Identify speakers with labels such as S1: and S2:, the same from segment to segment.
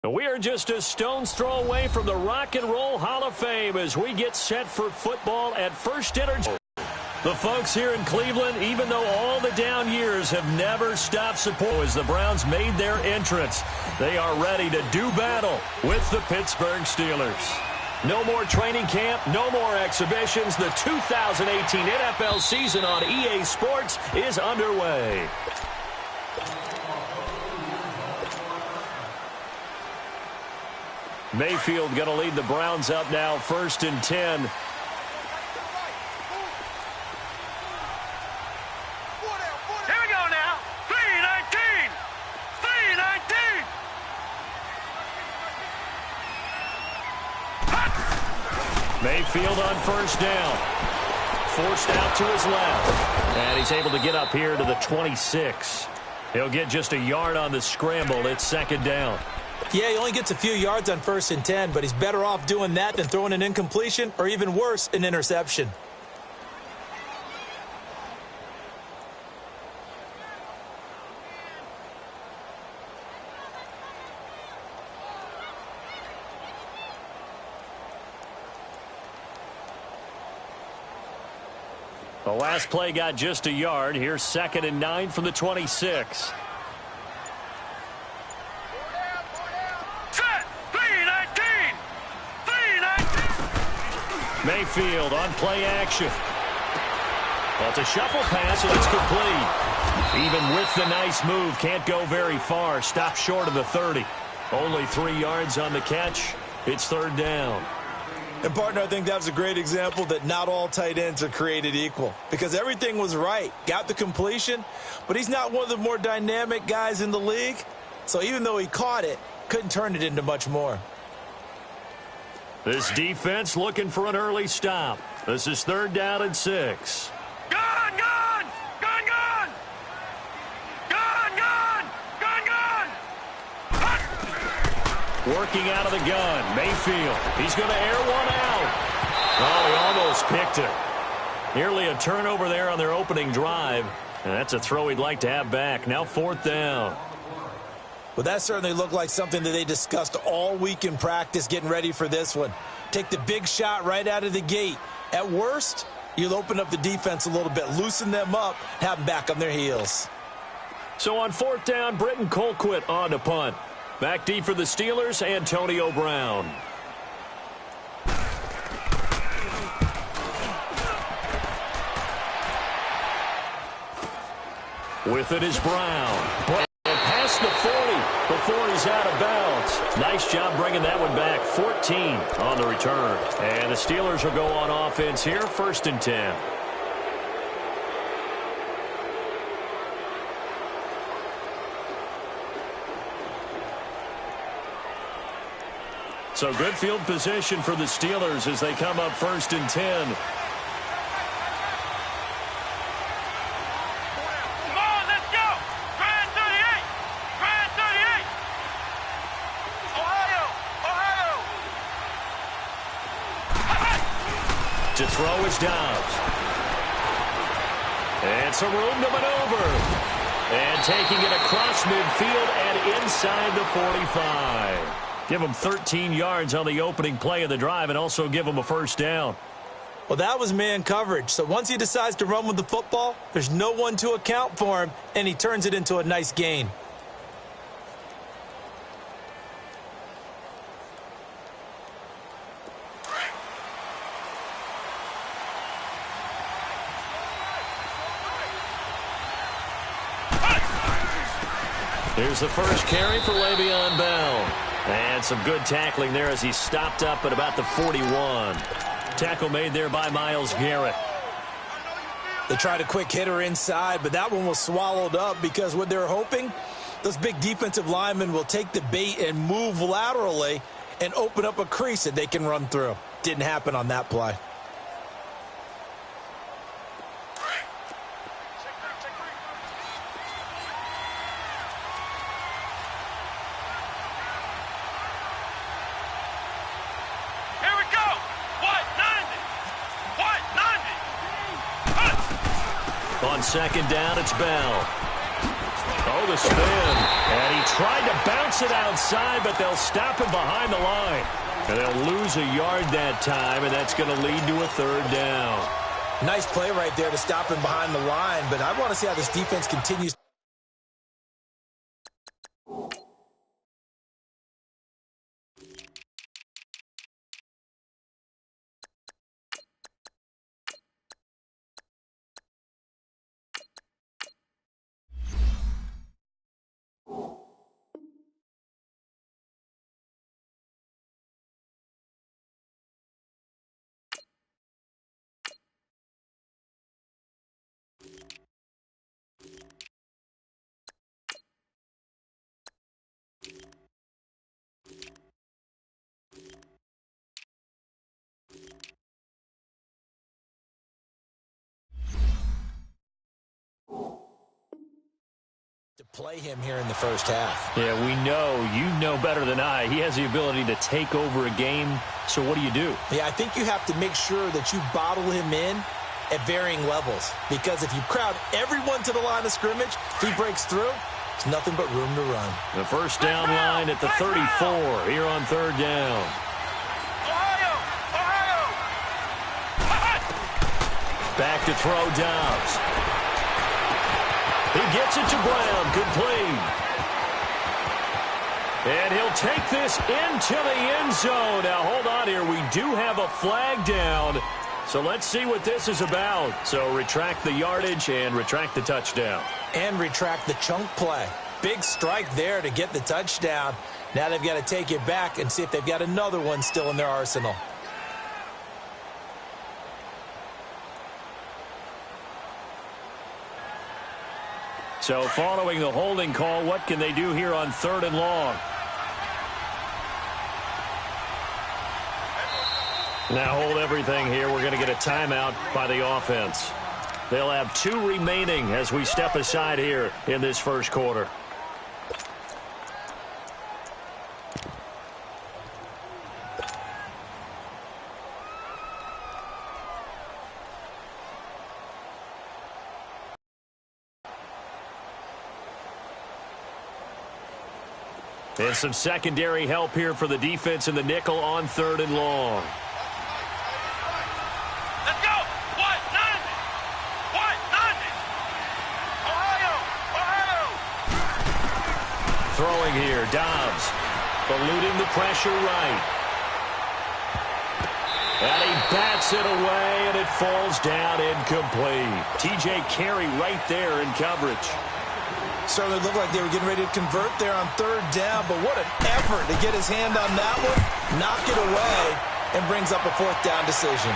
S1: We are just a stone's throw away from the Rock and Roll Hall of Fame as we get set for football at First Energy. The folks here in Cleveland, even though all the down years have never stopped support as the Browns made their entrance, they are ready to do battle with the Pittsburgh Steelers. No more training camp, no more exhibitions. The 2018 NFL season on EA Sports is underway. Mayfield going to lead the Browns up now, 1st and 10.
S2: Here we go now. 3-19. 3-19.
S1: Mayfield on 1st down. Forced out to his left. And he's able to get up here to the 26. He'll get just a yard on the scramble. It's 2nd down.
S3: Yeah, he only gets a few yards on 1st and 10, but he's better off doing that than throwing an incompletion or even worse, an interception.
S1: The last play got just a yard. Here's 2nd and 9 from the 26. Mayfield on play action. Well, it's a shuffle pass, and it's complete. Even with the nice move, can't go very far. Stopped short of the 30. Only 3 yards on the catch. It's 3rd down.
S3: And, partner, I think that was a great example that not all tight ends are created equal. Because everything was right. Got the completion, but he's not one of the more dynamic guys in the league. So even though he caught it, couldn't turn it into much more.
S1: This defense looking for an early stop. This is 3rd down and 6.
S2: Gun! Gun! Gun! Gun! Gun! Gun! Gun! Gun!
S1: Working out of the gun. Mayfield. He's going to air one out. Oh, he almost picked it. Nearly a turnover there on their opening drive. And that's a throw he'd like to have back. Now 4th down.
S3: Well, that certainly looked like something that they discussed all week in practice getting ready for this one. Take the big shot right out of the gate. At worst, you'll open up the defense a little bit, loosen them up, have them back on their heels.
S1: So on 4th down, Britton Colquitt on to punt. Back deep for the Steelers, Antonio Brown. With it is Brown. Past the 40 before he's out of bounds. Nice job bringing that one back. 14 on the return. And the Steelers will go on offense here, 1st and 10. So good field position for the Steelers as they come up 1st and 10. To throw is Dobbs. And some room to maneuver. And taking it across midfield and inside the 45. Give him 13 yards on the opening play of the drive and also give him a 1st down.
S3: Well, that was man coverage. So once he decides to run with the football, there's no one to account for him, and he turns it into a nice gain.
S1: Here's the first carry for Le'Veon Bell. And some good tackling there as he stopped up at about the 41. Tackle made there by Myles Garrett.
S3: They tried a quick hitter inside, but that one was swallowed up because what they're hoping, those big defensive linemen will take the bait and move laterally and open up a crease that they can run through. Didn't happen on that play.
S1: On 2nd down, it's Bell. throw the spin. And he tried to bounce it outside, but they'll stop him behind the line. And they'll lose a yard that time, and that's going to lead to a third down.
S3: Nice play right there to stop him behind the line, but I want to see how this defense continues. To play him here in the first half.
S1: Yeah, we know, you know better than I, he has the ability to take over a game. So what do?
S3: Yeah, I think you have to make sure that you bottle him in at varying levels. Because if you crowd everyone to the line of scrimmage, if he breaks through, there's nothing but room to run.
S1: The first down line at the 34 here on third down.
S2: Ohio!
S1: Back to throw Dobbs. He gets it to Brown. Good play. And he'll take this into the end zone. Now, hold on here. We do have a flag down. So let's see what this is about. So retract the yardage and retract the touchdown.
S3: And retract the chunk play. Big strike there to get the touchdown. Now they've got to take it back and see if they've got another one still in their arsenal.
S1: So following the holding call, what can they do here on third and long? Now hold everything here. We're going to get a timeout by the offense. They'll have 2 remaining as we step aside here in this first quarter. And some secondary help here for the defense in the nickel on third and long.
S2: Let's go! What? None! Ohio!
S1: Throwing here, Dobbs. Eluding the pressure right. And he bats it away, and it falls down incomplete. T.J. Carey right there in coverage.
S3: Certainly looked like they were getting ready to convert there on third down, but what an effort to get his hand on that one, knock it away, and brings up a fourth down decision.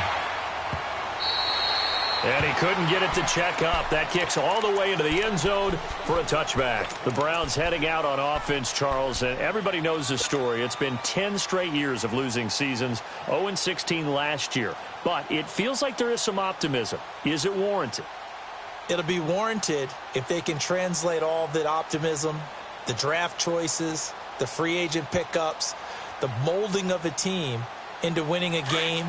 S1: And he couldn't get it to check up. That kicks all the way into the end zone for a touchback. The Browns heading out on offense, Charles, and everybody knows the story. It's been 10 straight years of losing seasons, 0-16 last year. But it feels like there is some optimism. Is it warranted?
S3: It'll be warranted if they can translate all of that optimism, the draft choices, the free agent pickups, the molding of a team into winning a game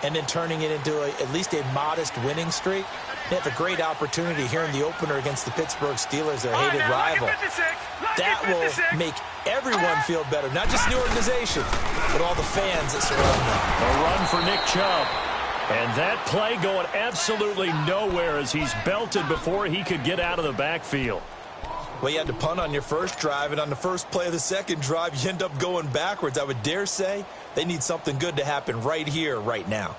S3: and then turning it into at least a modest winning streak. They have a great opportunity here in the opener against the Pittsburgh Steelers, their hated rival. That will make everyone feel better, not just the organization, but all the fans that surround them.
S1: A run for Nick Chubb. And that play going absolutely nowhere as he's belted before he could get out of the backfield.
S3: Well, you had to punt on your first drive, and on the first play of the second drive, you end up going backwards. I would dare say they need something good to happen right here, right now.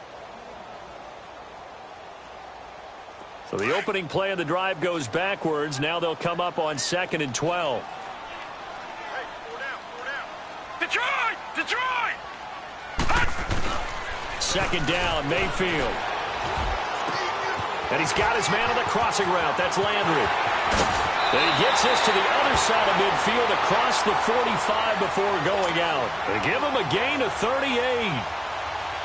S1: So the opening play of the drive goes backwards. Now they'll come up on 2nd and 12.
S2: Detroit!
S1: Second down, Mayfield. And he's got his man on the crossing route. That's Landry. And he gets this to the other side of midfield across the 45 before going out. They give him a gain of 38.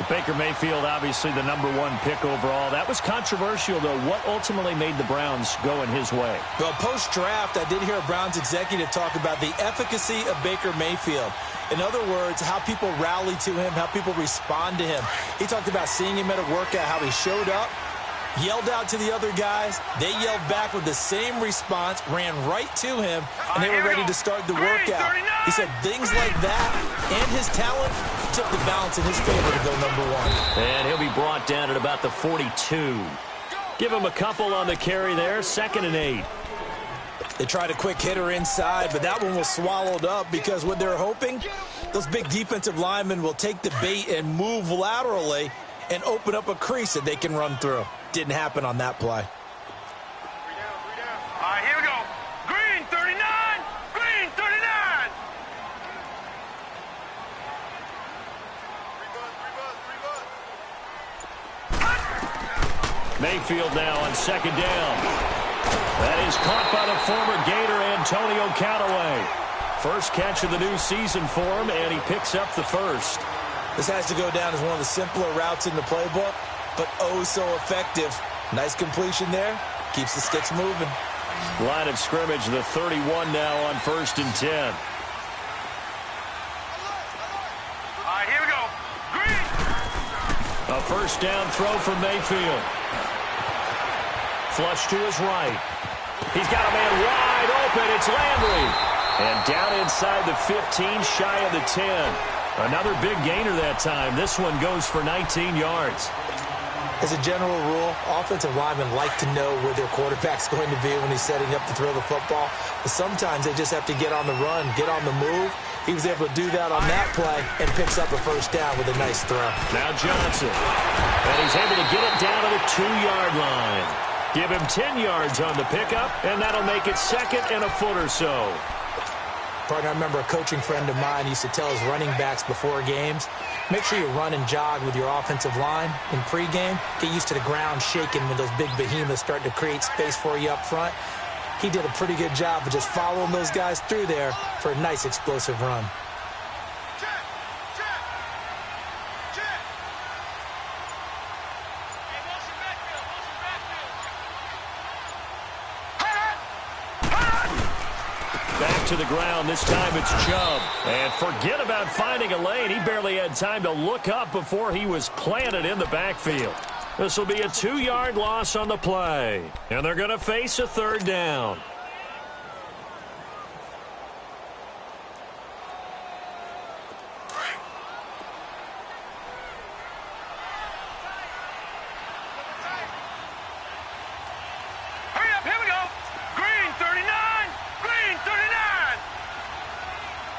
S1: Baker Mayfield, obviously the #1 pick overall. That was controversial, though. What ultimately made the Browns go in his way?
S3: Well, post-draft, I did hear a Browns executive talk about the efficacy of Baker Mayfield. In other words, how people rally to him, how people respond to him. He talked about seeing him at a workout, how he showed up, Yelled out to the other guys. They yelled back with the same response, ran right to him, and they were ready to start the workout. He said things like that and his talent tipped the balance in his favor to go number one.
S1: And he'll be brought down at about the 42. Give him a couple on the carry there, 2nd and 8.
S3: They tried a quick hitter inside, but that one was swallowed up because what they're hoping, those big defensive linemen will take the bait and move laterally and open up a crease that they can run through. Didn't happen on that play.
S2: All right, here we go. Green 39. Green 39.
S1: Mayfield now on 2nd down. That is caught by the former Gator Antonio Callaway. First catch of the new season for him, and he picks up the first.
S3: This has to go down as one of the simpler routes in the playbook, but oh so effective. Nice completion there. Keeps the sticks moving.
S1: Line of scrimmage, the 31 now on 1st and 10.
S2: All right, here we go. Green.
S1: A first down throw from Mayfield. Flush to his right. He's got a man wide open. It's Landry. And down inside the 15, shy of the 10. Another big gainer that time. This one goes for 19 yards.
S3: As a general rule, offensive linemen like to know where their quarterback's going to be when he's setting up to throw the football. But sometimes they just have to get on the run, get on the move. He was able to do that on that play and picks up a first down with a nice throw.
S1: Now Johnson. And he's able to get it down to the 2-yard line. Give him 10 yards on the pickup, and that'll make it 2nd and a foot or so.
S3: Partner, I remember a coaching friend of mine used to tell his running backs before games, make sure you run and jog with your offensive line in pregame. Get used to the ground shaking when those big behemoths start to create space for you up front. He did a pretty good job of just following those guys through there for a nice explosive run.
S1: Back to the ground. This time it's Chubb. And forget about finding a lane. He barely had time to look up before he was planted in the backfield. This will be a 2-yard loss on the play. And they're going to face a 3rd down.
S2: Hurry up, here we go. Green 39. Green 39.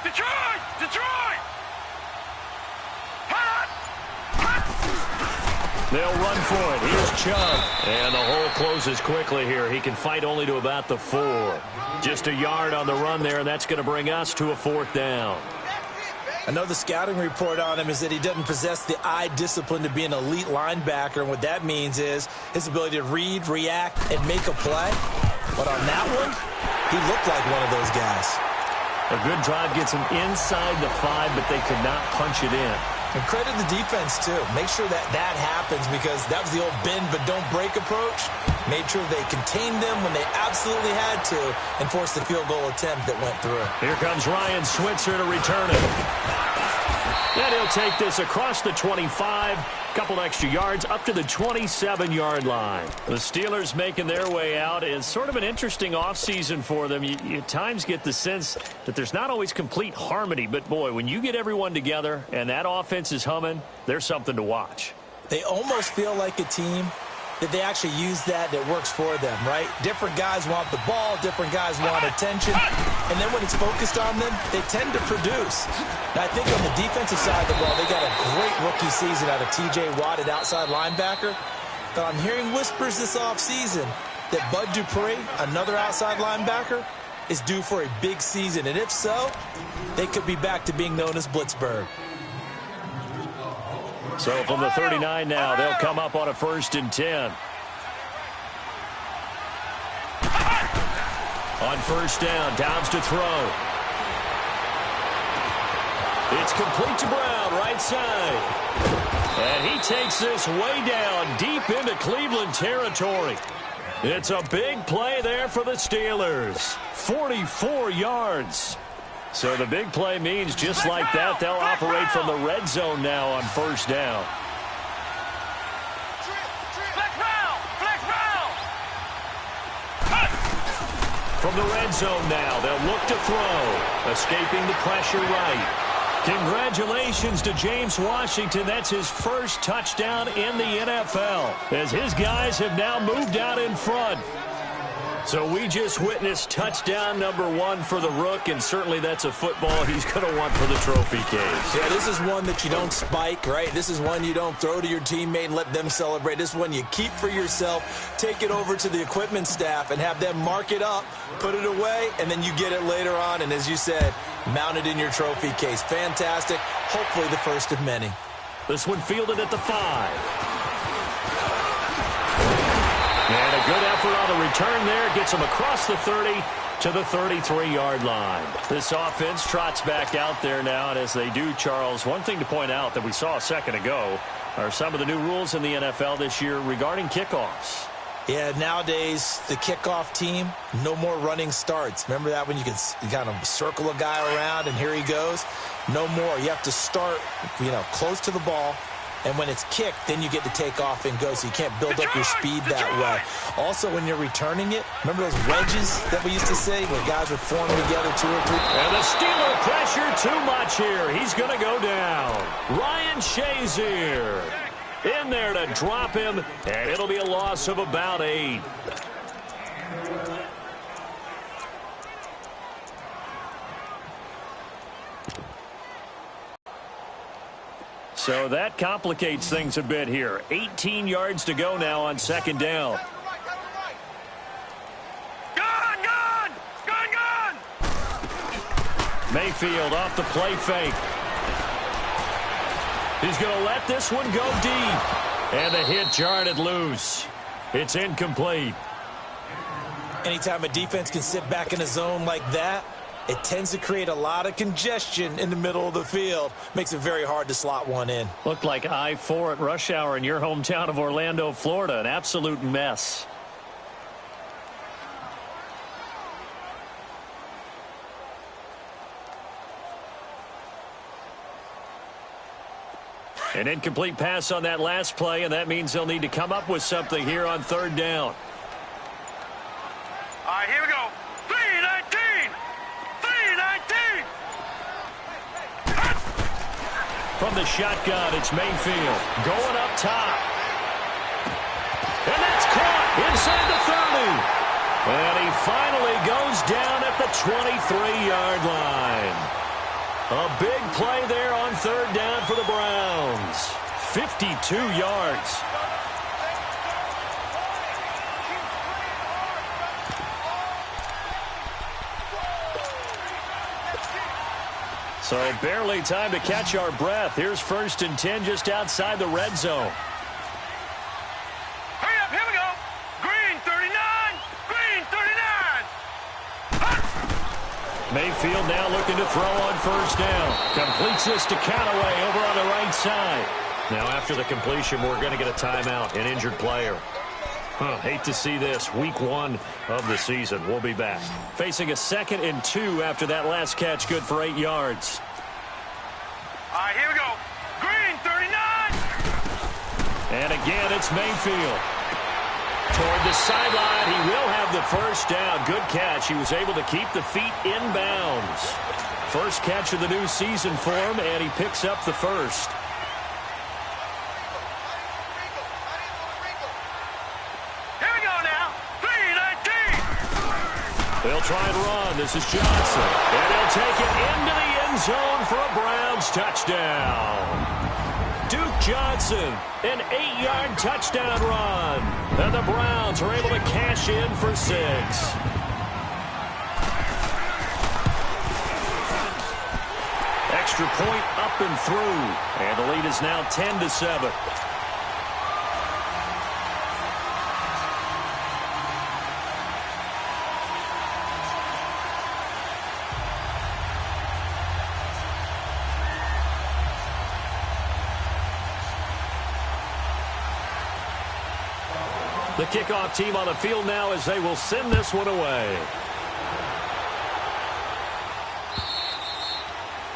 S2: Detroit. Detroit. Hot.
S1: They'll run for it. Here's Chubb. And the hole closes quickly here. He can fight only to about the 4. Just a yard on the run there, and that's going to bring us to a 4th down.
S3: I know the scouting report on him is that he doesn't possess the eye discipline to be an elite linebacker, and what that means is his ability to read, react, and make a play. But on that one, he looked like one of those guys.
S1: A good drive gets him inside the 5, but they could not punch it in.
S3: And credit the defense, too. Make sure that that happens because that was the old bend but don't break approach. Made sure they contained them when they absolutely had to and forced the field goal attempt that went through.
S1: Here comes Ryan Switzer to return it. And he'll take this across the 25, couple extra yards up to the 27-yard line. The Steelers making their way out. It's sort of an interesting offseason for them. You at times get the sense that there's not always complete harmony, but boy, when you get everyone together and that offense is humming, there's something to watch.
S3: They almost feel like a team that they actually use that works for them, right? Different guys want the ball, different guys want attention, and then when it's focused on them, they tend to produce. Now, I think on the defensive side of the ball, they got a great rookie season out of T.J. Watt at outside linebacker, but I'm hearing whispers this offseason that Bud Dupree, another outside linebacker, is due for a big season, and if so, they could be back to being known as Blitzburg.
S1: So from the 39 now, they'll come up on a 1st and 10. On 1st down, Downs to throw. It's complete to Brown, right side. And he takes this way down, deep into Cleveland territory. It's a big play there for the Steelers. 44 yards. So the big play means just like that, they'll operate from the red zone now on 1st down.
S2: Flex round. Flex
S1: From the red zone now, they'll look to throw. Escaping the pressure right. Congratulations to James Washington. That's his first touchdown in the NFL, as his guys have now moved out in front. So we just witnessed touchdown number 1 for the Rook, and certainly that's a football he's going to want for the trophy case.
S3: Yeah, this is one that you don't spike, right? This is one you don't throw to your teammate and let them celebrate. This is one you keep for yourself, take it over to the equipment staff, and have them mark it up, put it away, and then you get it later on. And as you said, mount it in your trophy case. Fantastic. Hopefully the first of many.
S1: This one fielded at the 5. And a good effort on the return there. Gets him across the 30 to the 33-yard line. This offense trots back out there now, and as they do, Charles, one thing to point out that we saw a second ago are some of the new rules in the NFL this year regarding kickoffs.
S3: Yeah, nowadays, the kickoff team, no more running starts. Remember that when you could kind of circle a guy around and here he goes? No more. You have to start, close to the ball. And when it's kicked, then you get to take off and go, so you can't build up your speed that way. Also, when you're returning it, remember those wedges that we used to say when guys would form together 2 or 3?
S1: And the Steeler pressure too much here. He's going to go down. Ryan Shazier in there to drop him, and it'll be a loss of about 8. So that complicates things a bit here. 18 yards to go now on second down.
S2: Gone!
S1: Mayfield off the play fake. He's going to let this one go deep. And the hit jarred it loose. It's incomplete.
S3: Anytime a defense can sit back in a zone like that, it tends to create a lot of congestion in the middle of the field. Makes it very hard to slot one in.
S1: Looked like I-4 at rush hour in your hometown of Orlando, Florida. An absolute mess. An incomplete pass on that last play, and that means they'll need to come up with something here on third down.
S2: All right, here we go. 3-19!
S1: From the shotgun, it's Mayfield going up top. And that's caught inside the 30. And he finally goes down at the 23-yard line. A big play there on third down for the Browns. 52 yards. So barely time to catch our breath. Here's 1st and 10 just outside the red zone.
S2: Hurry up, here we go. Green 39, green 39.
S1: Mayfield now looking to throw on first down. Completes this to Callaway over on the right side. Now after the completion, we're going to get a timeout, an injured player. Hate to see this. Week 1 of the season. We'll be back. Facing a 2nd and 2 after that last catch, good for 8 yards.
S2: All right, here we go. Green 39.
S1: And again, it's Mayfield. Toward the sideline, he will have the first down. Good catch. He was able to keep the feet in bounds. First catch of the new season for him, and he picks up the first. They'll try and run. This is Johnson. And they'll take it into the end zone for a Browns touchdown. Duke Johnson, an 8-yard touchdown run. And the Browns are able to cash in for 6. Extra point up and through. And the lead is now 10-7. The kickoff team on the field now as they will send this one away.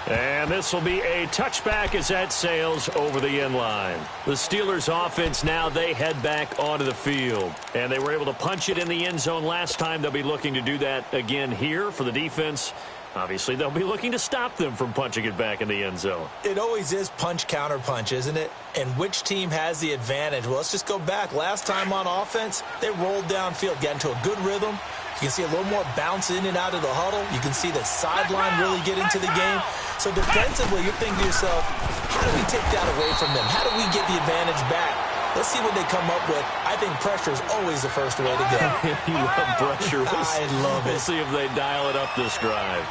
S1: And this will be a touchback as that sails over the end line. The Steelers offense now, they head back onto the field. And they were able to punch it in the end zone last time. They'll be looking to do that again here for the defense. Obviously, they'll be looking to stop them from punching it back in the end zone.
S3: It always is punch, counter punch, isn't it? And which team has the advantage? Well, let's just go back. Last time on offense, they rolled downfield, got into a good rhythm. You can see a little more bounce in and out of the huddle. You can see the sideline really get into the game. So defensively, you're thinking to yourself, how do we take that away from them? How do we get the advantage back? Let's see what they come up with. I think pressure is always the first way to go.
S1: You love pressure.
S3: I love it.
S1: We'll see if they dial it up this drive.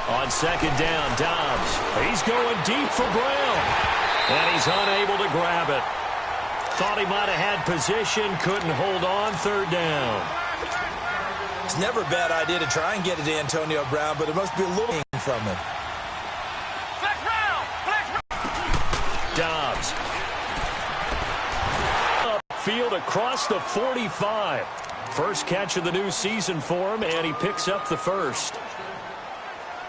S1: On second down, Dobbs. He's going deep for Brown. And he's unable to grab it. Thought he might have had position, couldn't hold on, third down.
S3: It's never a bad idea to try and get it to Antonio Brown, but it must be a little from him.
S2: Flex round! Flex round!
S1: Dobbs. Upfield across the 45. First catch of the new season for him, and he picks up the first.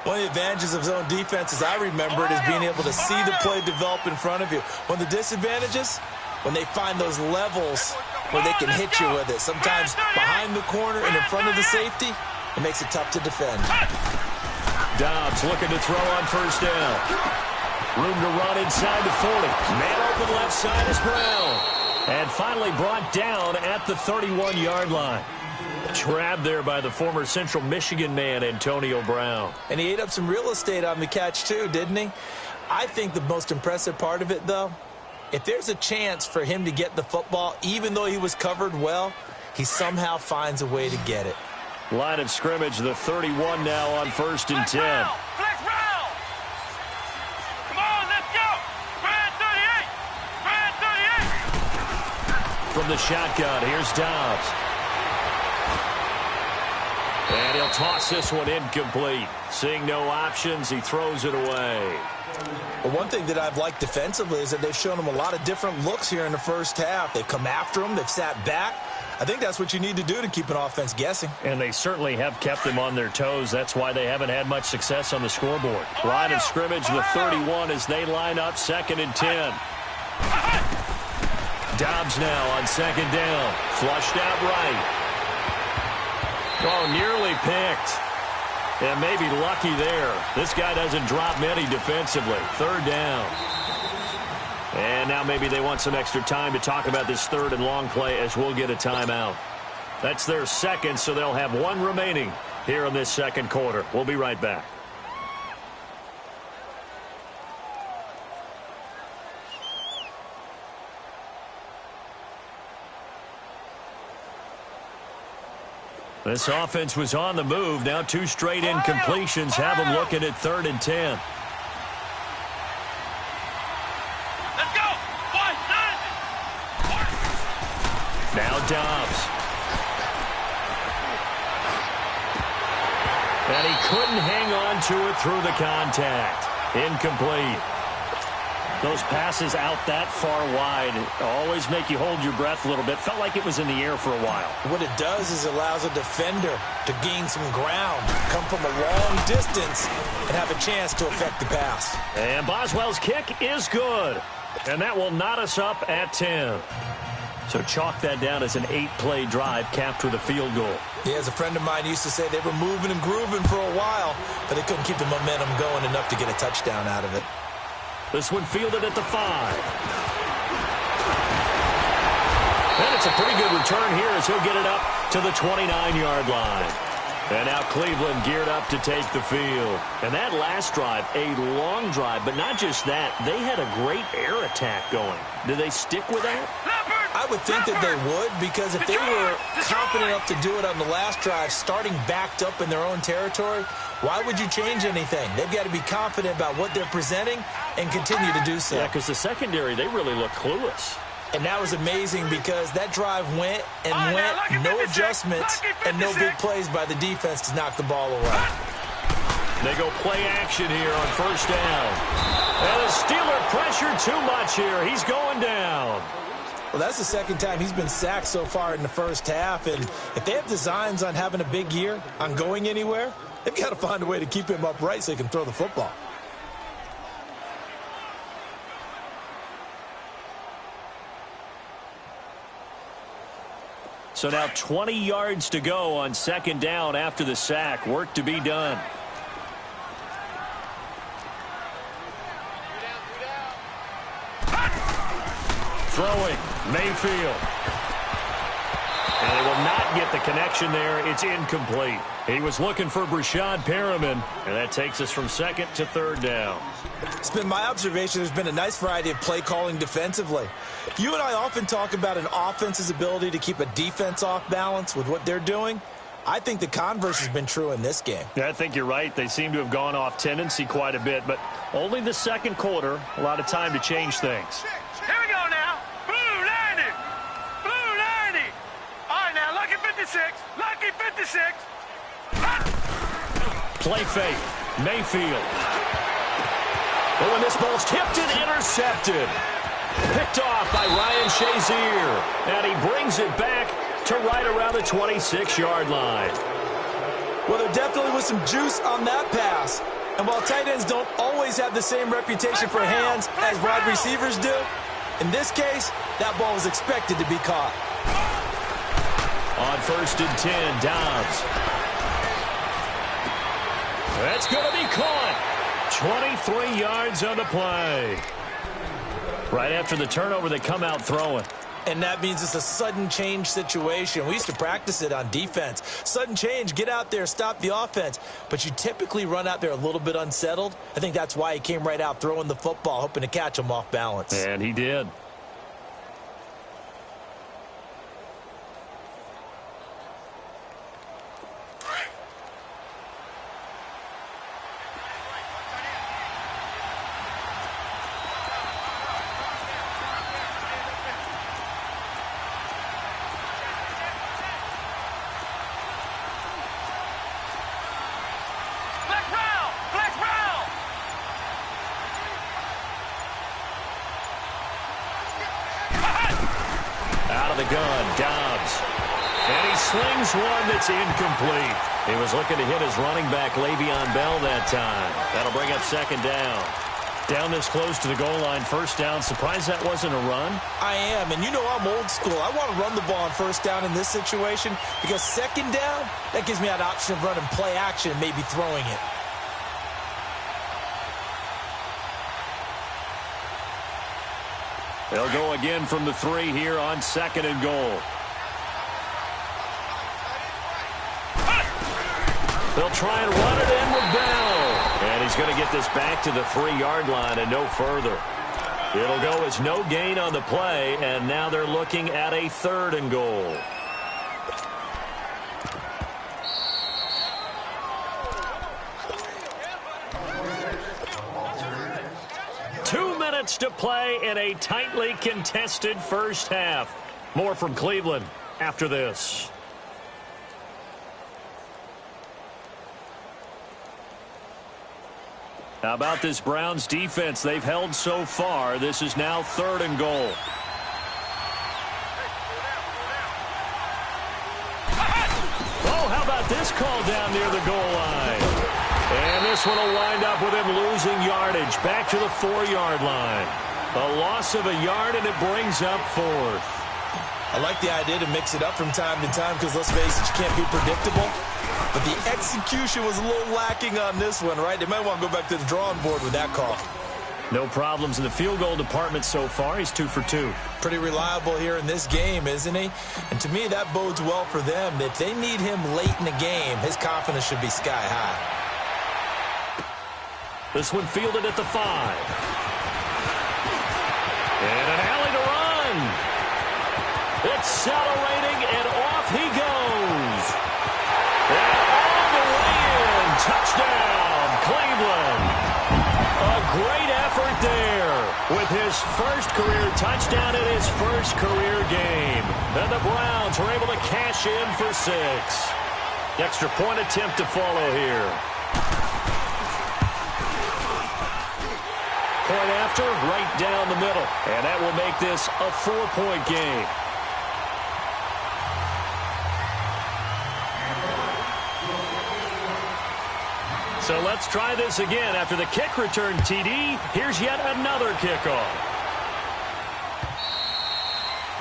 S3: One of the advantages of zone defense, as I remember it, is being able to see the play develop in front of you. One of the disadvantages, when they find those levels where they can hit you with it. Sometimes behind the corner and in front of the safety, it makes it tough to defend.
S1: Dobbs looking to throw on first down. Room to run inside the 40. Man open left side is Brown. And finally brought down at the 31-yard line. Grabbed there by the former Central Michigan man, Antonio Brown.
S3: And he ate up some real estate on the catch, too, didn't he? I think the most impressive part of it, though, if there's a chance for him to get the football, even though he was covered well, he somehow finds a way to get it.
S1: Line of scrimmage, the 31 now on first and 10.
S2: Flex round! Come on, let's go! Brad 38! Brad 38!
S1: From the shotgun, here's Dobbs. And he'll toss this one incomplete. Seeing no options, he throws it away.
S3: Well, one thing that I've liked defensively is that they've shown him a lot of different looks here in the first half. They've come after him. They've sat back. I think that's what you need to do to keep an offense guessing.
S1: And they certainly have kept them on their toes. That's why they haven't had much success on the scoreboard. Line of scrimmage, the 31 as they line up second and 10. Dobbs now on second down. Flushed out right. Oh, nearly picked. And maybe lucky there. This guy doesn't drop many defensively. Third down. And now maybe they want some extra time to talk about this third and long play as we'll get a timeout. That's their second, so they'll have one remaining here in this second quarter. We'll be right back. This offense was on the move. Now two straight incompletions have them looking at third and 10.
S2: Let's go!
S1: Now Dobbs. And he couldn't hang on to it through the contact. Incomplete. Those passes out that far wide always make you hold your breath a little bit. Felt like it was in the air for a while.
S3: What it does is it allows a defender to gain some ground, come from a long distance, and have a chance to affect the pass.
S1: And Boswell's kick is good. And that will knot us up at 10. So chalk that down as an 8-play drive capped with a field goal.
S3: Yeah, as a friend of mine used to say, they were moving and grooving for a while, but they couldn't keep the momentum going enough to get a touchdown out of it.
S1: This one fielded at the 5. And it's a pretty good return here as he'll get it up to the 29-yard line. And now Cleveland geared up to take the field. And that last drive, a long drive, but not just that. They had a great air attack going. Do they stick with that?
S3: I would think that they would, because if they were confident enough to do it on the last drive, starting backed up in their own territory, why would you change anything? They've got to be confident about what they're presenting and continue to do so.
S1: Yeah, because the secondary, they really look clueless.
S3: And that was amazing because that drive went and went, no adjustments and no big plays by the defense to knock the ball away.
S1: They go play action here on first down. And the Steeler pressure too much here. He's going down.
S3: Well, that's the second time he's been sacked so far in the first half. And if they have designs on having a big year, on going anywhere, they've got to find a way to keep him upright so he can throw the football.
S1: So now 20 yards to go on second down after the sack. Work to be done. Throwing, Mayfield. And they will not get the connection there. It's incomplete. He was looking for Brashad Perriman, and that takes us from second to third down.
S3: It's been my observation there's been a nice variety of play calling defensively. You and I often talk about an offense's ability to keep a defense off balance with what they're doing. I think the converse has been true in this game.
S1: Yeah, I think you're right. They seem to have gone off tendency quite a bit, but only the second quarter, a lot of time to change things.
S2: Here we go now. Blue 90. Blue 90. All right, now, lucky 56. Lucky 56.
S1: Play fake. Mayfield. But when this ball's tipped and intercepted. Picked off by Ryan Shazier. And he brings it back to right around the 26-yard line.
S3: Well, there definitely was some juice on that pass. And while tight ends don't always have the same reputation for hands as wide receivers do, in this case, that ball was expected to be caught.
S1: On 1st and 10, Dobbs. That's going to be caught. 23 yards on the play. Right after the turnover, they come out throwing.
S3: And that means it's a sudden change situation. We used to practice it on defense. Sudden change, get out there, stop the offense. But you typically run out there a little bit unsettled. I think that's why he came right out throwing the football, hoping to catch him off balance.
S1: And he did. The gun, Dobbs. And he slings one that's incomplete. He was looking to hit his running back, Le'Veon Bell, that time. That'll bring up second down. Down this close to the goal line, first down. Surprised that wasn't a run?
S3: I am, and you know I'm old school. I want to run the ball on first down in this situation because second down, that gives me an option of running play action and maybe throwing it.
S1: They'll go again from the 3 here on second and goal. They'll try and run it in with Bell. And he's going to get this back to the 3-yard line and no further. It'll go as no gain on the play, and now they're looking at a 3rd and goal. To play in a tightly contested first half. More from Cleveland after this. How about this Browns defense? They've held so far. This is now 3rd and goal. Oh, how about this call down near the goal line? And this one will wind up with him losing yardage back to the 4-yard line. A loss of a yard, and it brings up 4th.
S3: I like the idea to mix it up from time to time because, let's face it, you can't be predictable. But the execution was a little lacking on this one, right? They might want to go back to the drawing board with that call.
S1: No problems in the field goal department so far. He's 2 for 2.
S3: Pretty reliable here in this game, isn't he? And to me, that bodes well for them. If they need him late in the game, his confidence should be sky high.
S1: This one fielded at the 5. And an alley to run. Accelerating, and off he goes. And all the way in. Touchdown, Cleveland. A great effort there with his first career touchdown in his first career game. And the Browns are able to cash in for 6. Extra point attempt to follow here. point after, right down the middle. And that will make this a 4-point game. So let's try this again. After the kick return TD, here's yet another kickoff.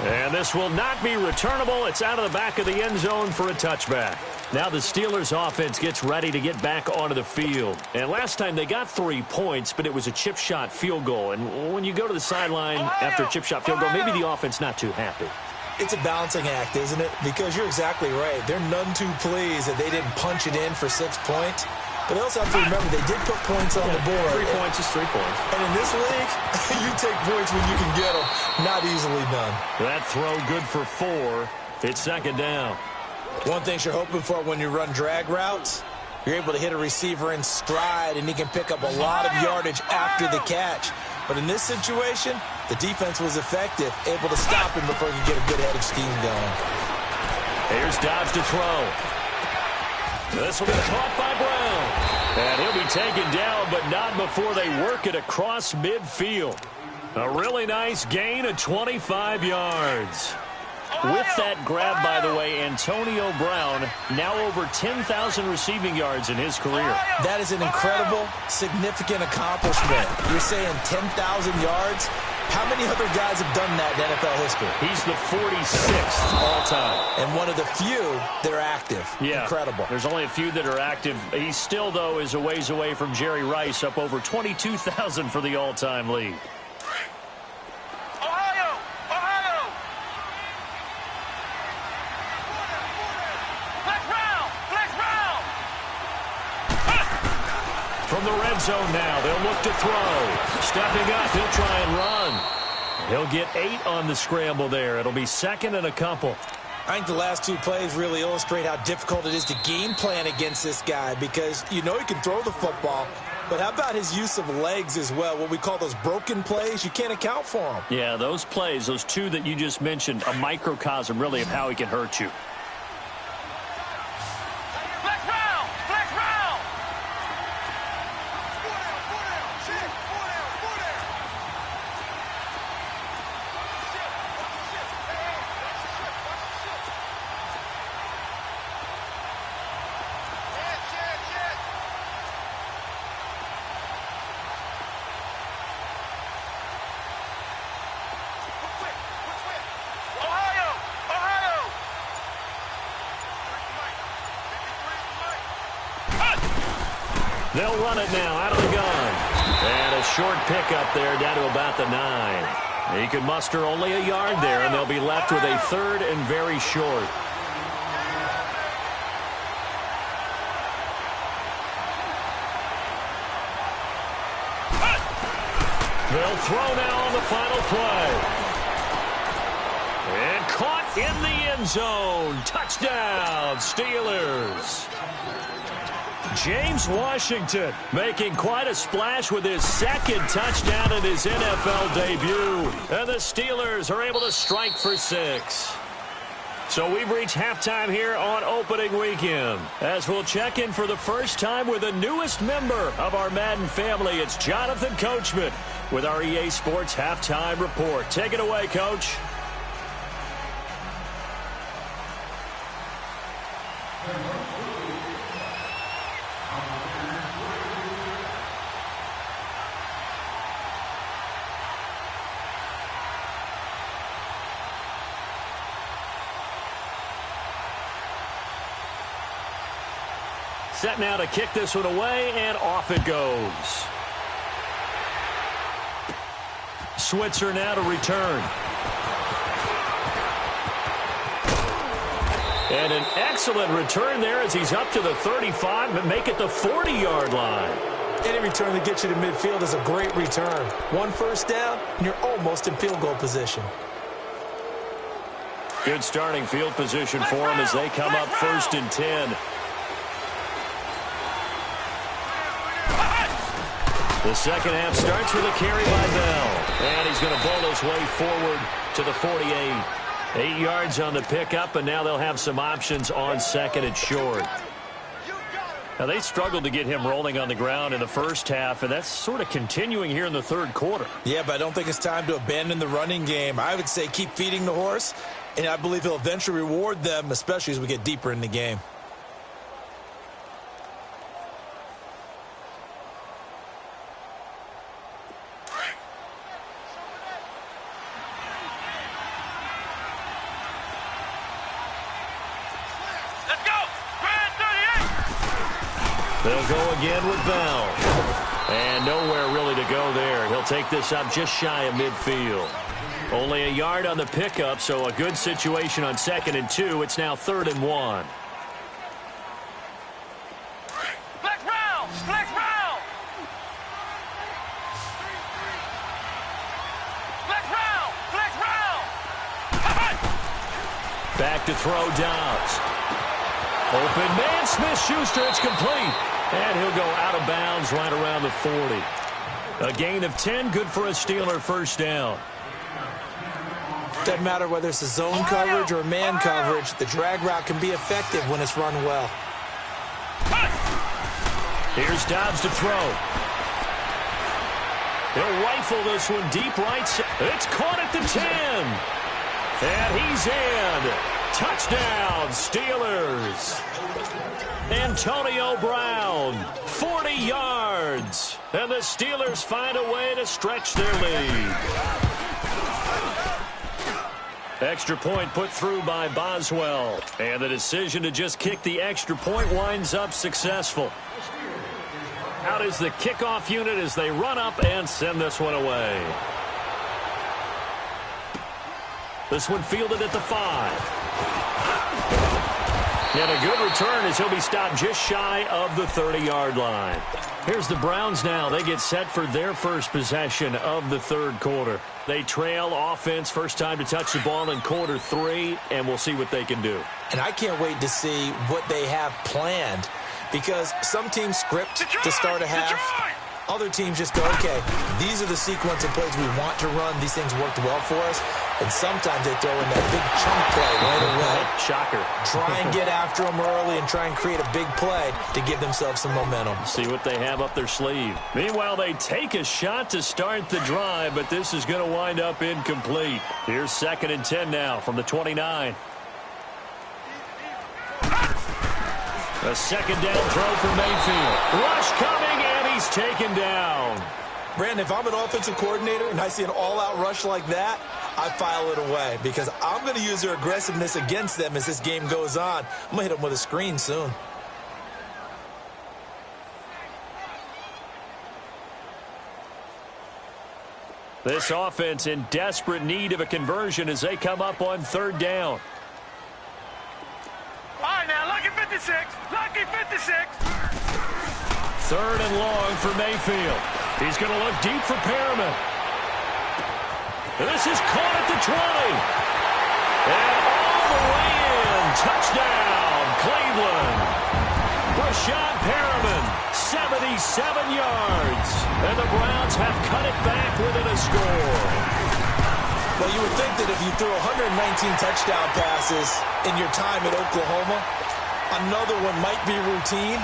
S1: And this will not be returnable. It's out of the back of the end zone for a touchback. Now the Steelers offense gets ready to get back onto the field. And last time they got 3 points, but it was a chip shot field goal. And when you go to the sideline after a chip shot field goal, maybe the offense not too happy.
S3: It's a balancing act, isn't it? Because you're exactly right. They're none too pleased that they didn't punch it in for 6 points. But they also have to remember they did put points on the board.
S1: 3 points is 3 points.
S3: And in this league, you take points when you can get them. Not easily done.
S1: That throw good for 4. It's second down.
S3: One thing you're hoping for when you run drag routes, you're able to hit a receiver in stride, and he can pick up a lot of yardage after the catch. But in this situation, the defense was effective, able to stop him before he could get a good head of steam going.
S1: Here's Dobbs to throw. This will be caught by Brown. And he'll be taken down, but not before they work it across midfield. A really nice gain of 25 yards. With that grab, by the way, Antonio Brown now over 10,000 receiving yards in his career.
S3: That is an incredible, significant accomplishment. You're saying 10,000 yards? How many other guys have done that in NFL history?
S1: He's the 46th all-time.
S3: And one of the few that are active.
S1: Yeah,
S3: incredible.
S1: There's only a few that are active. He still, though, is a ways away from Jerry Rice, up over 22,000 for the all-time lead. From the red zone now, they'll look to throw. Stepping up, he'll try and run. He'll get 8 on the scramble there. It'll be second and a couple.
S3: I think the last 2 plays really illustrate how difficult it is to game plan against this guy, because you know he can throw the football, but how about his use of legs as well? What we call those broken plays, you can't account for them.
S1: Yeah, those plays, those 2 that you just mentioned, a microcosm really of how he can hurt you. They'll run it now out of the gun. And a short pickup there down to about the 9. He can muster only a yard there, and they'll be left with a 3rd and very short. They'll throw now on the final play. And caught in the end zone. Touchdown, Steelers. James Washington making quite a splash with his 2nd touchdown in his NFL debut. And the Steelers are able to strike for 6. So we've reached halftime here on opening weekend, as we'll check in for the first time with the newest member of our Madden family. It's Jonathan Coachman with our EA Sports Halftime Report. Take it away, Coach. Set now to kick this one away, and off it goes. Switzer now to return. And an excellent return there as he's up to the 35, but make it the 40-yard line.
S3: Any return that gets you to midfield is a great return. 1 first down, and you're almost in field goal position.
S1: Good starting field position for them as they come up 1st and 10. The second half starts with a carry by Bell. And he's going to bowl his way forward to the 48. 8 yards on the pickup, and now they'll have some options on 2nd and short. Now, they struggled to get him rolling on the ground in the first half, and that's sort of continuing here in the third quarter.
S3: Yeah, but I don't think it's time to abandon the running game. I would say keep feeding the horse, and I believe he'll eventually reward them, especially as we get deeper in the game.
S1: They'll go again with Bell. And nowhere really to go there. He'll take this up just shy of midfield. Only a yard on the pickup, so a good situation on 2nd and 2. It's now 3rd and 1.
S2: Flex round! Flex round! Flex round! Flex round!
S1: Back to throw Dobbs. Open man, Smith-Schuster, it's complete. And he'll go out of bounds right around the 40. A gain of 10, good for a Steeler first down.
S3: Doesn't matter whether it's a zone coverage or man coverage, the drag route can be effective when it's run well.
S1: Here's Dobbs to throw. He'll rifle this one deep right. It's caught at the 10. And he's in. Touchdown, Steelers. Antonio Brown, 40 yards. And the Steelers find a way to stretch their lead. Extra point put through by Boswell. And the decision to just kick the extra point winds up successful. Out is the kickoff unit as they run up and send this one away. This one fielded at the 5. And a good return as he'll be stopped just shy of the 30-yard line. Here's the Browns now. They get set for their first possession of the third quarter. They trail offense, first time to touch the ball in quarter 3, and we'll see what they can do.
S3: And I can't wait to see what they have planned, because some teams script to start a half. Other teams just go, okay, these are the sequence of plays we want to run. These things worked well for us. And sometimes they throw in that big chunk play right away.
S1: Shocker.
S3: Try and get after them early and try and create a big play to give themselves some momentum.
S1: See what they have up their sleeve. Meanwhile, they take a shot to start the drive, but this is going to wind up incomplete. Here's 2nd and 10 now from the 29. A second down throw for Mayfield. Rush coming, and he's taken down.
S3: Brandon, if I'm an offensive coordinator and I see an all-out rush like that, I file it away because I'm going to use their aggressiveness against them as this game goes on. I'm going to hit them with a screen soon.
S1: This offense in desperate need of a conversion as they come up on 3rd down.
S2: All right, now, lucky 56. Lucky 56.
S1: 3rd and long for Mayfield. He's going to look deep for Perriman. This is caught at the 20. And all the way in. Touchdown, Cleveland. Brashad Perriman, 77 yards. And the Browns have cut it back within a score.
S3: Well, you would think that if you threw 119 touchdown passes in your time at Oklahoma, another one might be routine,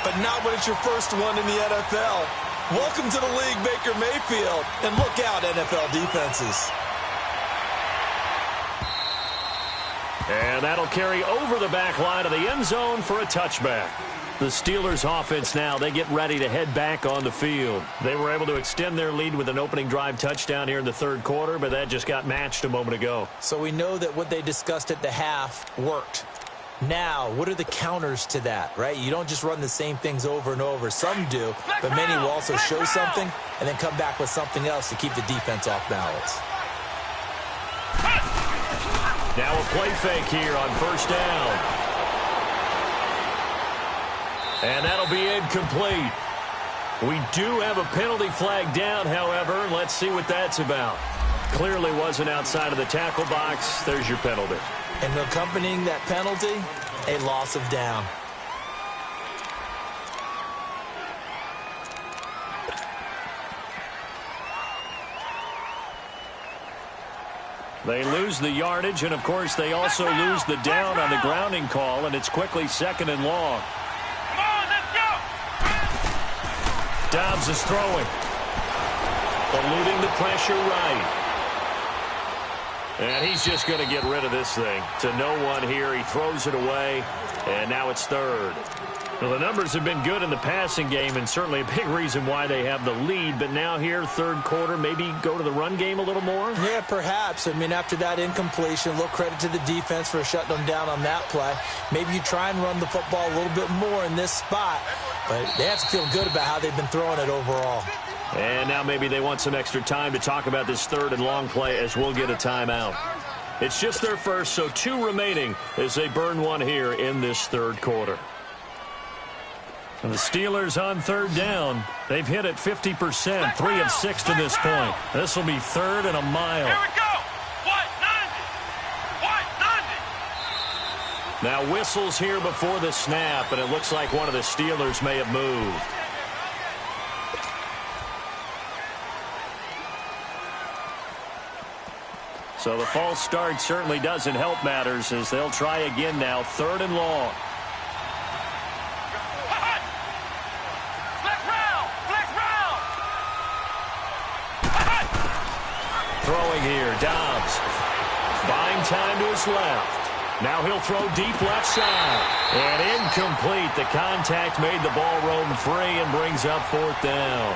S3: but not when it's your first one in the NFL. Welcome to the league, Baker Mayfield, and look out, NFL defenses.
S1: And that'll carry over the back line of the end zone for a touchback. The Steelers offense now, they get ready to head back on the field. They were able to extend their lead with an opening drive touchdown here in the third quarter, but that just got matched a moment ago.
S3: So we know that what they discussed at the half worked. Now, what are the counters to that, right? You don't just run the same things over and over. Some do, but many will also show something and then come back with something else to keep the defense off balance.
S1: Now a play fake here on 1st down. And that'll be incomplete. We do have a penalty flag down, however. Let's see what that's about. Clearly wasn't outside of the tackle box. There's your penalty.
S3: And accompanying that penalty, a loss of down.
S1: They lose the yardage, and, of course, they also lose the down on the grounding call, and it's quickly 2nd and long.
S2: Come on, let's go!
S1: Dobbs is throwing. Eluding the pressure right. And he's just going to get rid of this thing to no one here. He throws it away, and now it's third. Well, the numbers have been good in the passing game, and certainly a big reason why they have the lead. But now here, third quarter, maybe go to the run game a little more?
S3: Yeah, perhaps. I mean, after that incompletion, a little credit to the defense for shutting them down on that play. Maybe you try and run the football a little bit more in this spot. But they have to feel good about how they've been throwing it overall.
S1: And now maybe they want some extra time to talk about this third and long play as we'll get a timeout. It's just their first, so 2 remaining as they burn one here in this third quarter. And the Steelers on third down. They've hit it 50%, 3 of 6 to this point. This will be third and a mile.
S2: Here we go. What? 90.
S1: Now whistles here before the snap, and it looks like one of the Steelers may have moved. So the false start certainly doesn't help matters as they'll try again now, third and long. Throwing here, Dobbs. Buying time to his left. Now he'll throw deep left side. And incomplete. The contact made the ball roam free and brings up fourth down.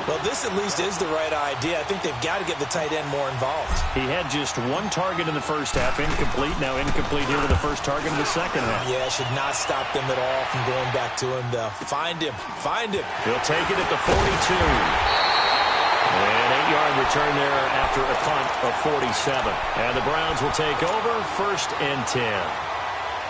S3: Well, this at least is the right idea. I think they've got to get the tight end more involved.
S1: He had just 1 target in the first half, incomplete. Now incomplete here with the first target in the second half.
S3: Yeah, should not stop them at all from going back to him, though. Find him. Find him.
S1: He'll take it at the 42. And 8-yard return there after a punt of 47. And the Browns will take over, 1st and 10.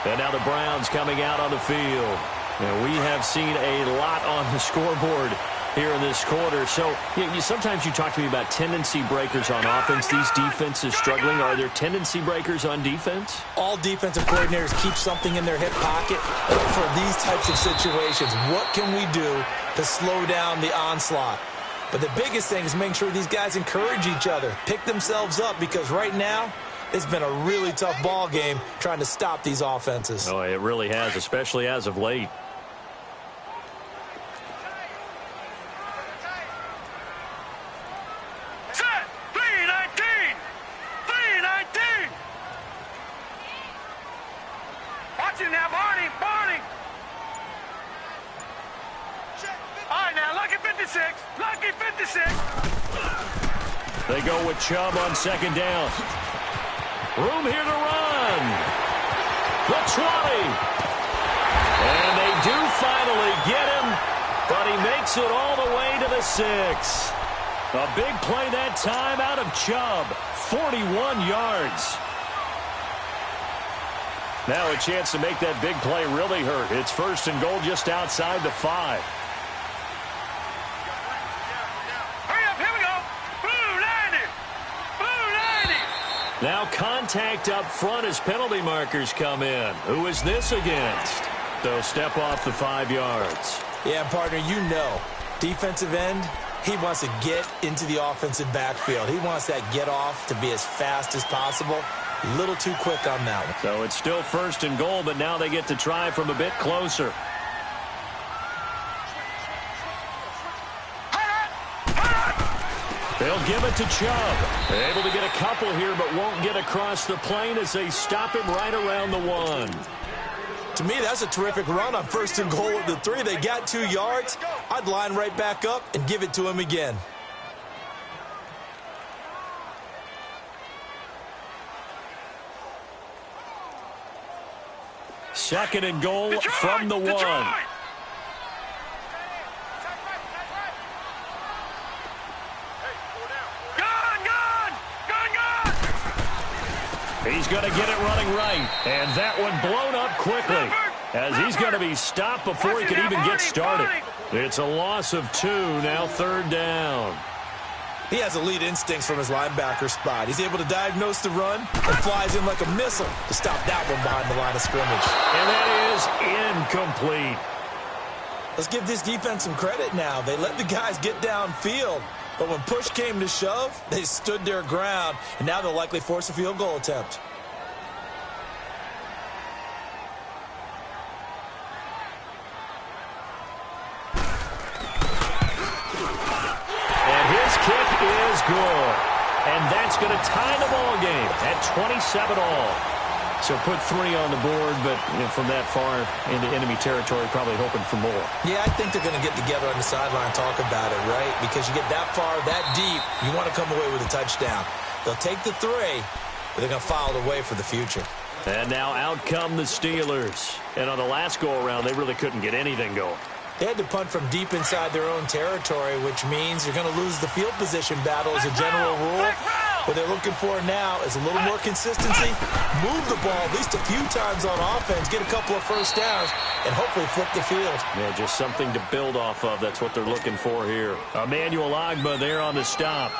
S1: And now the Browns coming out on the field. And we have seen a lot on the scoreboard here in this quarter. So sometimes you talk to me about tendency breakers on offense. These defenses struggling. Are there tendency breakers on defense?
S3: All defensive coordinators keep something in their hip pocket for these types of situations. What can we do to slow down the onslaught? But the biggest thing is making sure these guys encourage each other, pick themselves up, because right now it's been a really tough ball game trying to stop these offenses.
S1: Oh, it really has, especially as of late.
S2: Set. 319. 319. Watch it now, Barney. Barney. All right, now, lucky 56. Lucky 56.
S1: They go with Chubb on second down. Room here to run. The 20. And they do finally get him, but he makes it all the way to the 6. A big play that time out of Chubb. 41 yards. Now a chance to make that big play really hurt. It's 1st and goal just outside the 5. Now contact up front as penalty markers come in. Who is this against? They'll step off the 5 yards.
S3: Yeah, partner, you know, defensive end, he wants to get into the offensive backfield. He wants that get off to be as fast as possible. A little too quick on that one.
S1: So it's still 1st and goal, but now they get to try from a bit closer. They'll give it to Chubb. Able to get a couple here, but won't get across the plane as they stop him right around the 1.
S3: To me, that's a terrific run on 1st and goal at the 3. They got 2 yards. I'd line right back up and give it to him again.
S1: Second and goal from the 1. He's going to get it running right. And that one blown up quickly as he's going to be stopped before he could even get started. It's a loss of 2, now 3rd down.
S3: He has elite instincts from his linebacker spot. He's able to diagnose the run and flies in like a missile to stop that one behind the line of scrimmage.
S1: And that is incomplete.
S3: Let's give this defense some credit now. They let the guys get downfield. But when push came to shove, they stood their ground, and now they'll likely force a field goal attempt.
S1: good. And that's going to tie the ball game at 27 all. So put 3 on the board, but from that far into enemy territory, probably hoping for more.
S3: Yeah, I think they're going to get together on the sideline and talk about it, right? Because you get that far, that deep, you want to come away with a touchdown. They'll take the 3, but they're going to file it away for the future.
S1: And now out come the Steelers. And on the last go-around, they really couldn't get anything going.
S3: They had to punt from deep inside their own territory, which means you're going to lose the field position battle as a general rule. What they're looking for now is a little more consistency, move the ball at least a few times on offense, get a couple of first downs, and hopefully flip the field.
S1: Yeah, just something to build off of. That's what they're looking for here. Emmanuel Ogbah there on the stop.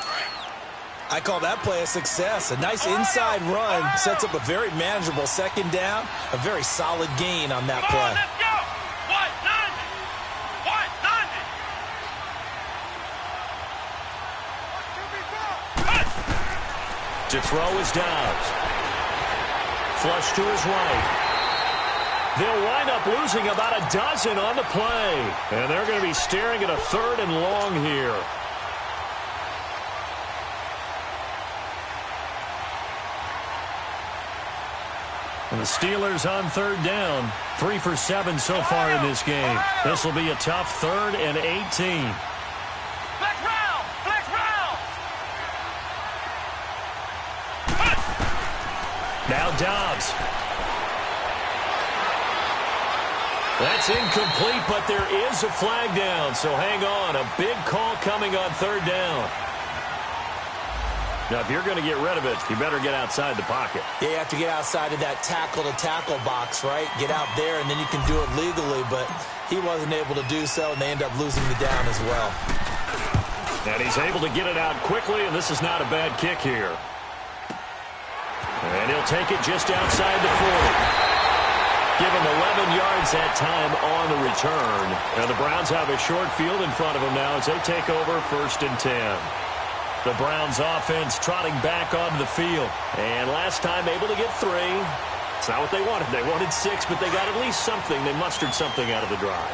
S3: I call that play a success. A nice inside run sets up a very manageable second down, a very solid gain on that play.
S2: Let's go! What? 90!
S1: To throw is Dobbs. Flush to his right. They'll wind up losing about a dozen on the play. And they're going to be staring at a 3rd and long here. And the Steelers on 3rd down. 3 for 7 so far in this game. This will be a tough 3rd and 18.
S2: Flex round! Flex round!
S1: Now Dobbs. That's incomplete, but there is a flag down, so hang on. A big call coming on 3rd down. Now, if you're going to get rid of it, you better get outside the pocket.
S3: Yeah, you have to get outside of that tackle-to-tackle box, right? Get out there, and then you can do it legally, but he wasn't able to do so, and they end up losing the down as well.
S1: And he's able to get it out quickly, and this is not a bad kick here. And he'll take it just outside the 40. Give him 11 yards that time on the return. And the Browns have a short field in front of them now as they take over 1st and 10. The Browns offense trotting back onto the field. And last time able to get 3. It's not what they wanted. They wanted 6, but they got at least something. They mustered something out of the drive.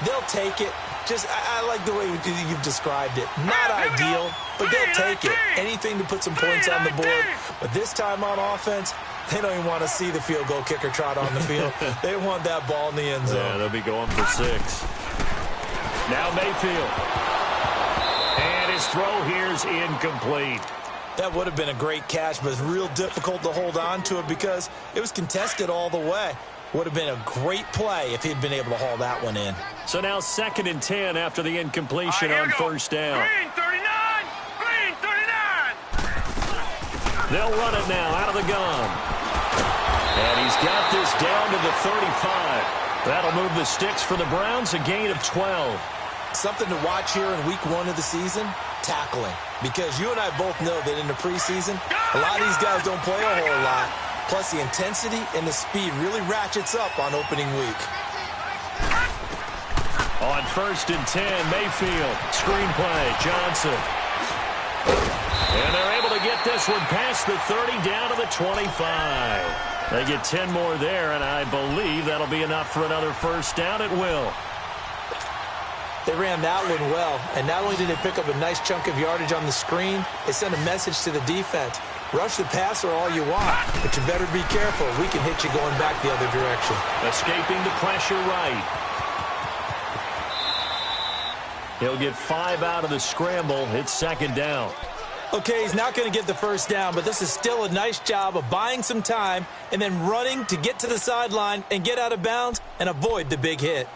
S3: They'll take it. I like the way you've described it. Not ideal, but they'll take it. Anything to put some points on the board. But this time on offense, they don't even want to see the field goal kicker trot on the field. They want that ball in the end zone.
S1: Yeah, they'll be going for 6. Now Mayfield. And his throw here's incomplete.
S3: That would have been a great catch, but it's real difficult to hold on to it because it was contested all the way. Would have been a great play if he'd been able to haul that one in.
S1: So now 2nd and 10 after the incompletion on 1st down.
S2: Green 39! Green 39!
S1: They'll run it now out of the gun. And he's got this down to the 35. That'll move the sticks for the Browns, a gain of 12.
S3: Something to watch here in week 1 of the season, tackling. Because you and I both know that in the preseason, a lot of these guys don't play a whole lot. Plus, the intensity and the speed really ratchets up on opening week.
S1: On 1st and 10, Mayfield. Screenplay, Johnson. And they're able to get this one past the 30 down to the 25. They get 10 more there, and I believe that'll be enough for another 1st down. It will.
S3: They ran that one well, and not only did they pick up a nice chunk of yardage on the screen, they sent a message to the defense. Rush the passer all you want, but you better be careful. We can hit you going back the other direction.
S1: Escaping the pressure right. He'll get 5 out of the scramble. It's 2nd down.
S3: Okay, he's not going to get the 1st down, but this is still a nice job of buying some time and then running to get to the sideline and get out of bounds and avoid the big hit.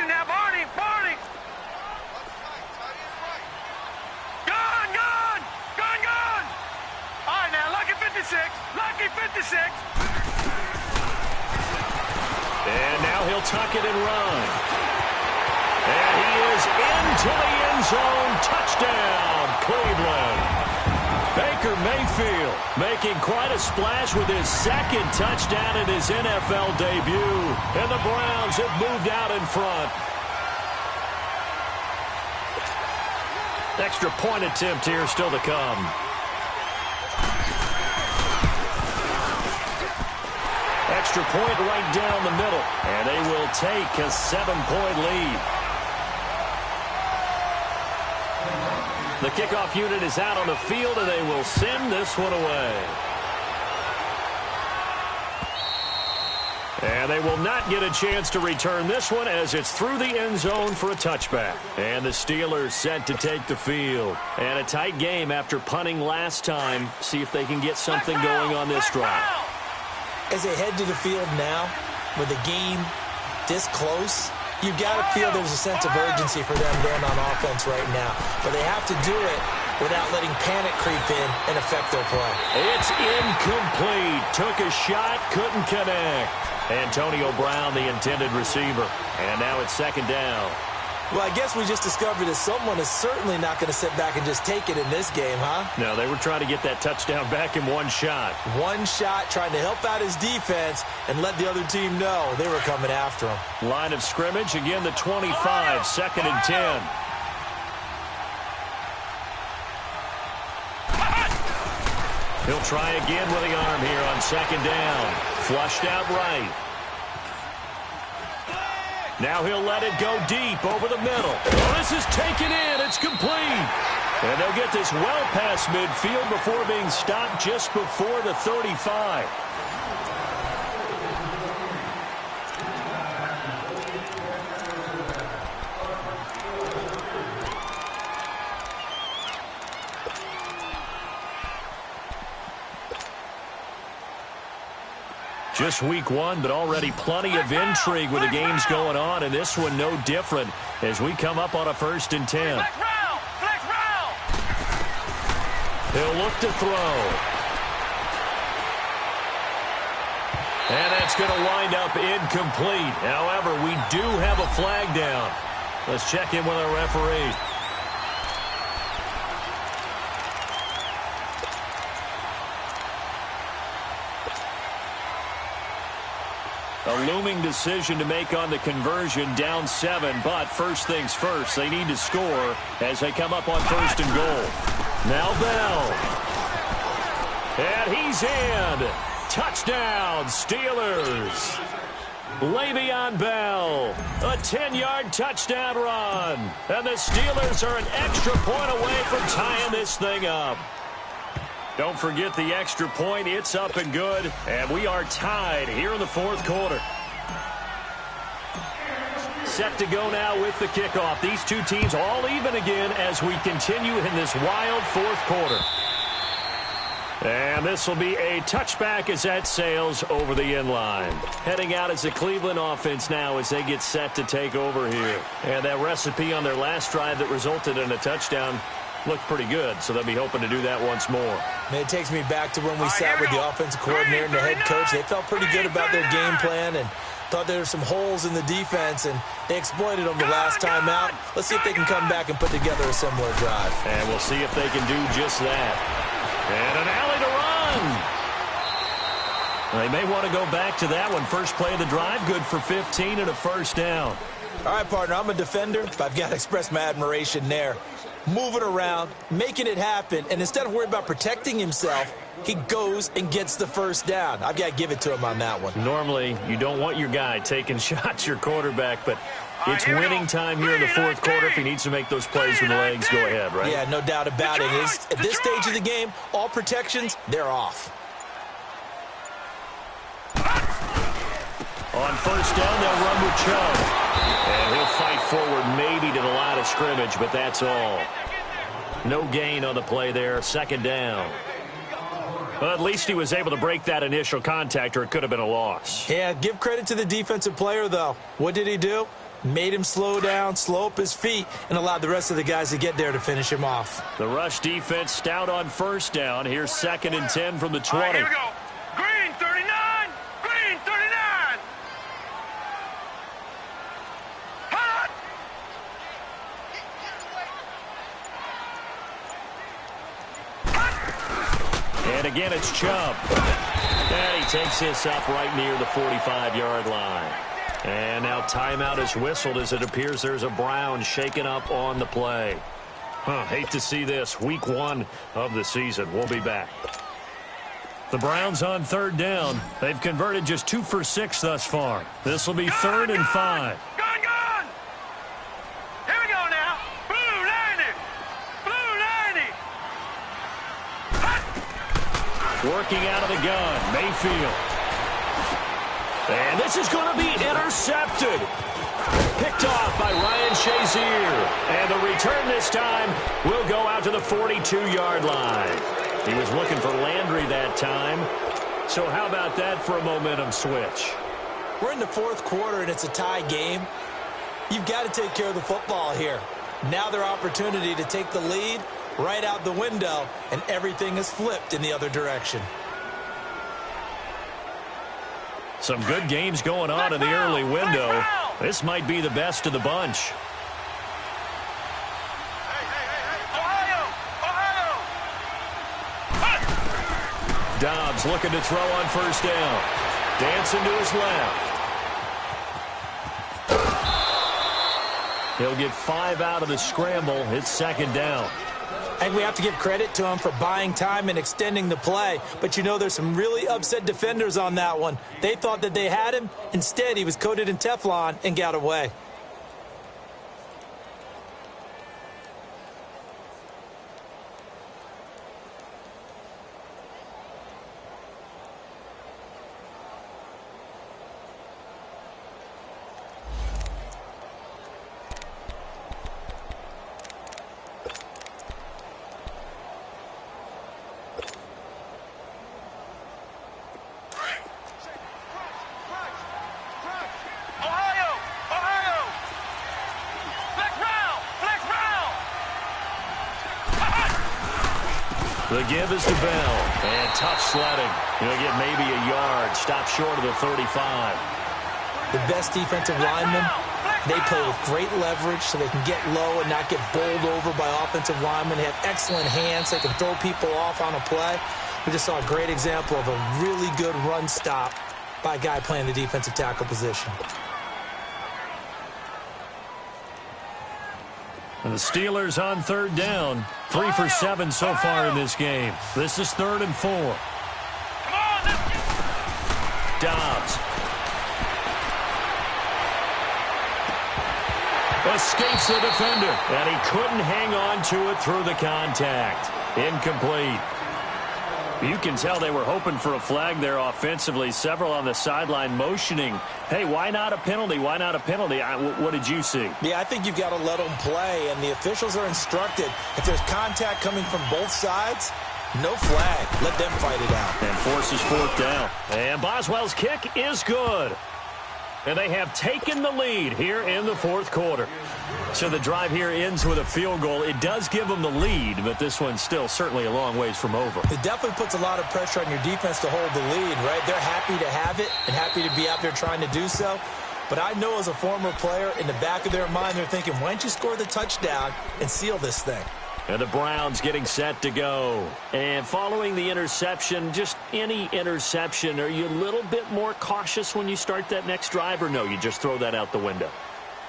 S2: Now, Barney! Barney! Gone! Gone! Gone! Gone! All right, now, lucky 56. Lucky 56.
S1: And now he'll tuck it and run. And he is into the end zone. Touchdown, Cleveland. Baker Mayfield making quite a splash with his 2nd touchdown in his NFL debut. And the Browns have moved out in front. Extra point attempt here still to come. extra point right down the middle. And they will take a 7-point lead. The kickoff unit is out on the field, and they will send this one away. And they will not get a chance to return this one as it's through the end zone for a touchback. And the Steelers set to take the field. And a tight game after punting last time. See if they can get something going on this drive.
S3: As they head to the field now, with the game this close, you've got to feel there's a sense of urgency for them going on offense right now. But they have to do it without letting panic creep in and affect their play.
S1: It's incomplete. Took a shot, couldn't connect. Antonio Brown, the intended receiver. And now it's second down.
S3: Well, I guess we just discovered that someone is certainly not going to sit back and just take it in this game, huh?
S1: No, they were trying to get that touchdown back in one shot.
S3: One shot, trying to help out his defense and let the other team know they were coming after him.
S1: Line of scrimmage, again the 25, second and 10. He'll try again with the arm here on second down. Flushed out right. Now he'll let it go deep over the middle. Oh, this is taken in. It's complete. And they'll get this well past midfield before being stopped just before the 35. Just week one, but already plenty of intrigue with the games going on, and this one no different as we come up on a first and 10. He'll look to throw. And that's going to wind up incomplete. However, we do have a flag down. Let's check in with our referee. A looming decision to make on the conversion, down 7, but first things first, they need to score as they come up on first and goal. Now Bell. And he's in. Touchdown, Steelers. Le'Veon Bell, a 10-yard touchdown run. And the Steelers are an extra point away from tying this thing up. Don't forget the extra point. It's up and good. And we are tied here in the fourth quarter. Set to go now with the kickoff. These two teams all even again as we continue in this wild fourth quarter. And this will be a touchback as that sails over the end line. Heading out as the Cleveland offense now as they get set to take over here. And that recipe on their last drive that resulted in a touchdown looked pretty good, so they'll be hoping to do that once more.
S3: Man, it takes me back to when we sat with the offensive coordinator and the head coach. They felt pretty good about their game plan and thought there were some holes in the defense, and they exploited them the last time out. Let's see if they can come back and put together a similar drive.
S1: And we'll see if they can do just that. And an alley to run. They may want to go back to that one. First play of the drive, good for 15 and a first down.
S3: All right, partner, I'm a defender, but I've got to express my admiration there. Moving around, making it happen, and instead of worrying about protecting himself, he goes and gets the first down. I've got to give it to him on that one.
S1: Normally, you don't want your guy taking shots, your quarterback, but it's winning time here in the fourth quarter. If he needs to make those plays with the legs, go ahead, right?
S3: Yeah, no doubt about it. At this stage of the game, all protections, they're off.
S1: On first down, they'll run with Chubb. And he'll fight forward maybe to the line of scrimmage, but that's all. No gain on the play there. Second down. Well, at least he was able to break that initial contact, or it could have been a loss.
S3: Yeah, give credit to the defensive player, though. What did he do? Made him slow down, slow up his feet, and allowed the rest of the guys to get there to finish him off.
S1: The rush defense stout on first down. Here's second and 10 from the 20.
S2: All right, here we go. Green 39. Green 39. Hot.
S1: And again, it's Chubb. And he takes this up right near the 45-yard line. And now timeout is whistled as it appears there's a Brown shaken up on the play. Hate to see this. Week one of the season. We'll be back. The Browns on third down. They've converted just 2 for 6 thus far. This will be 3rd and 5.
S2: Gone! Here we go now. Blue 90. Blue 90.
S1: Working out of the gun, Mayfield. And this is going to be intercepted. Picked off by Ryan Shazier. And the return this time will go out to the 42-yard line. He was looking for Landry that time. So how about that for a momentum switch?
S3: We're in the 4th quarter, and it's a tie game. You've got to take care of the football here. Now their opportunity to take the lead right out the window, and everything is flipped in the other direction.
S1: Some good games going on in the early window. This might be the best of the bunch. Dobbs looking to throw on first down. Dancing to his left. He'll get 5 out of the scramble. It's 2nd down.
S3: And we have to give credit to him for buying time and extending the play. But you know there's some really upset defenders on that one. They thought that they had him. Instead, he was coated in Teflon and got away.
S1: The give is to Bell. And tough sledding. He'll get maybe a yard. Stop short of the 35.
S3: The best defensive linemen, they play with great leverage so they can get low and not get bowled over by offensive linemen. They have excellent hands. They can throw people off on a play. We just saw a great example of a really good run stop by a guy playing the defensive tackle position.
S1: And the Steelers on third down. 3 for 7 so far in this game. This is 3rd and 4. Dobbs. Escapes the defender. And he couldn't hang on to it through the contact. Incomplete. You can tell they were hoping for a flag there offensively. Several on the sideline motioning, hey, why not a penalty? Why not a penalty? What did you see?
S3: Yeah, I think you've got to let them play, and the officials are instructed. If there's contact coming from both sides, no flag. Let them fight it out.
S1: And forces 4th down. And Boswell's kick is good. And they have taken the lead here in the 4th quarter. So the drive here ends with a field goal. It does give them the lead, but this one's still certainly a long ways from over.
S3: It definitely puts a lot of pressure on your defense to hold the lead, right? They're happy to have it and happy to be out there trying to do so. But I know as a former player, in the back of their mind, they're thinking, why don't you score the touchdown and seal this thing?
S1: And the Browns getting set to go. And following the interception, just any interception, are you a little bit more cautious when you start that next drive, or no, you just throw that out the window?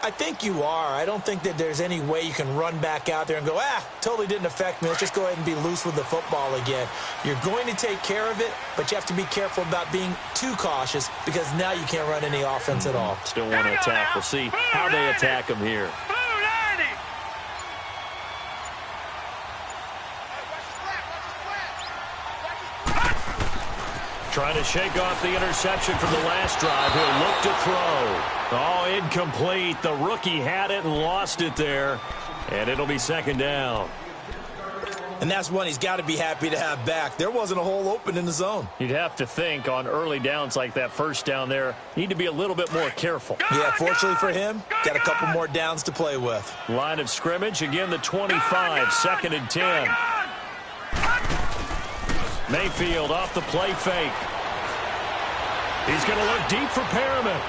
S3: I think you are. I don't think that there's any way you can run back out there and go, totally didn't affect me. Let's just go ahead and be loose with the football again. You're going to take care of it, but you have to be careful about being too cautious because now you can't run any offense at all.
S1: Still want to attack. We'll see how they attack them here. Trying to shake off the interception from the last drive. He'll look to throw. Oh, incomplete. The rookie had it and lost it there. And it'll be 2nd down.
S3: And that's one he's got to be happy to have back. There wasn't a hole open in the zone.
S1: You'd have to think on early downs like that first down there, need to be a little bit more careful.
S3: Yeah, fortunately for him, got a couple more downs to play with.
S1: Line of scrimmage, again the 25, 2nd and 10. Mayfield off the play fake. He's going to look deep for Perriman.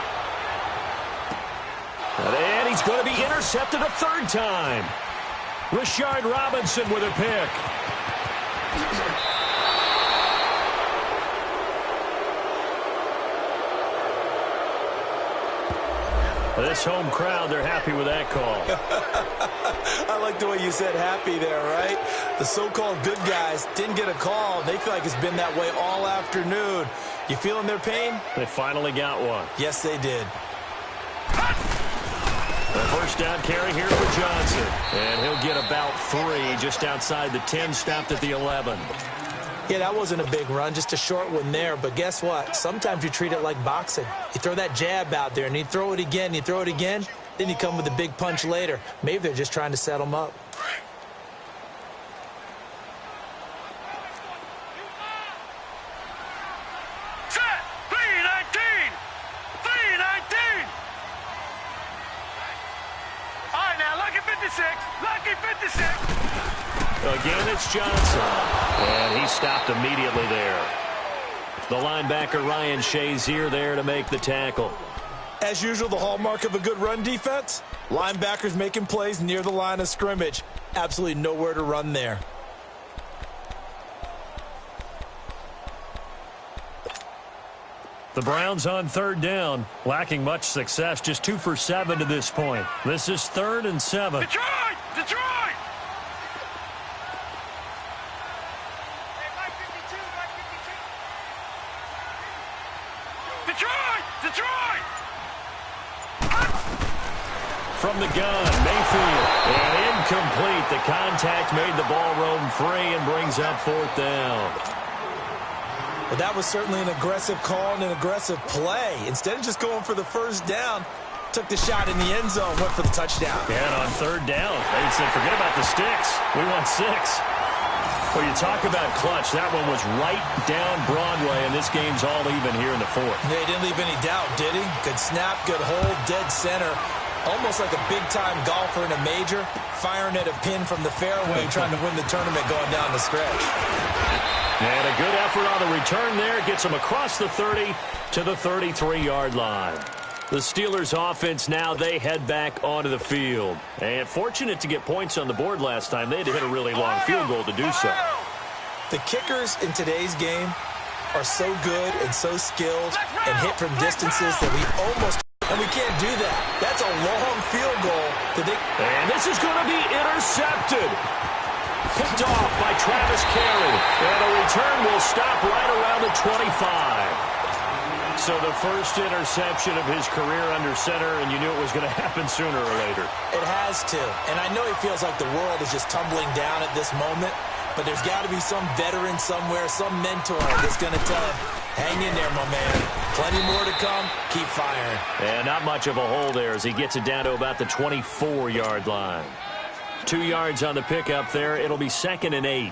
S1: And he's going to be intercepted a 3rd time. Rashard Robinson with a pick. This home crowd, they're happy with that call.
S3: I like the way you said happy there, right? The so-called good guys didn't get a call. They feel like it's been that way all afternoon. You feeling their pain?
S1: They finally got one.
S3: Yes, they did.
S1: The first down carry here for Johnson. And he'll get about 3 just outside the 10, stopped at the 11.
S3: Yeah, that wasn't a big run, just a short one there. But guess what? Sometimes you treat it like boxing. You throw that jab out there, and you throw it again, you throw it again, then you come with a big punch later. Maybe they're just trying to set them up.
S2: Set! 319! 319! All right, now, lucky 56. Lucky 56.
S1: Again, it's Johnson. And he stopped immediately there. The linebacker, Ryan Shazier, there to make the tackle.
S3: As usual, the hallmark of a good run defense, linebackers making plays near the line of scrimmage. Absolutely nowhere to run there.
S1: The Browns on third down, lacking much success, just 2 for 7 to this point. This is 3rd and 7.
S2: Detroit! Detroit! Detroit! Detroit!
S1: From the gun, Mayfield, and incomplete. The contact made the ball roam free and brings up 4th down.
S3: Well, that was certainly an aggressive call and an aggressive play. Instead of just going for the first down, took the shot in the end zone, went for the touchdown.
S1: And on third down, they said, forget about the sticks. We want 6. Well, you talk about clutch. That one was right down Broadway, and this game's all even here in the 4th.
S3: Yeah, he didn't leave any doubt, did he? Good snap, good hold, dead center. Almost like a big-time golfer in a major, firing at a pin from the fairway, trying to win the tournament going down the stretch.
S1: And a good effort on the return there. Gets him across the 30 to the 33-yard line. The Steelers offense now, they head back onto the field. And fortunate to get points on the board last time. They had to hit a really long field goal to do so.
S3: The kickers in today's game are so good and so skilled and hit from distances that we almost... And we can't do that. That's a long field goal.
S1: And this is going to be intercepted. Picked off by Travis Carey. And a return will stop right around the 25. So the first interception of his career under center, and you knew it was going to happen sooner or later.
S3: It has to. And I know he feels like the world is just tumbling down at this moment, but there's got to be some veteran somewhere, some mentor that's going to tell him, hang in there, my man. Plenty more to come. Keep firing.
S1: And not much of a hole there as he gets it down to about the 24-yard line. 2 yards on the pickup there. It'll be 2nd and 8.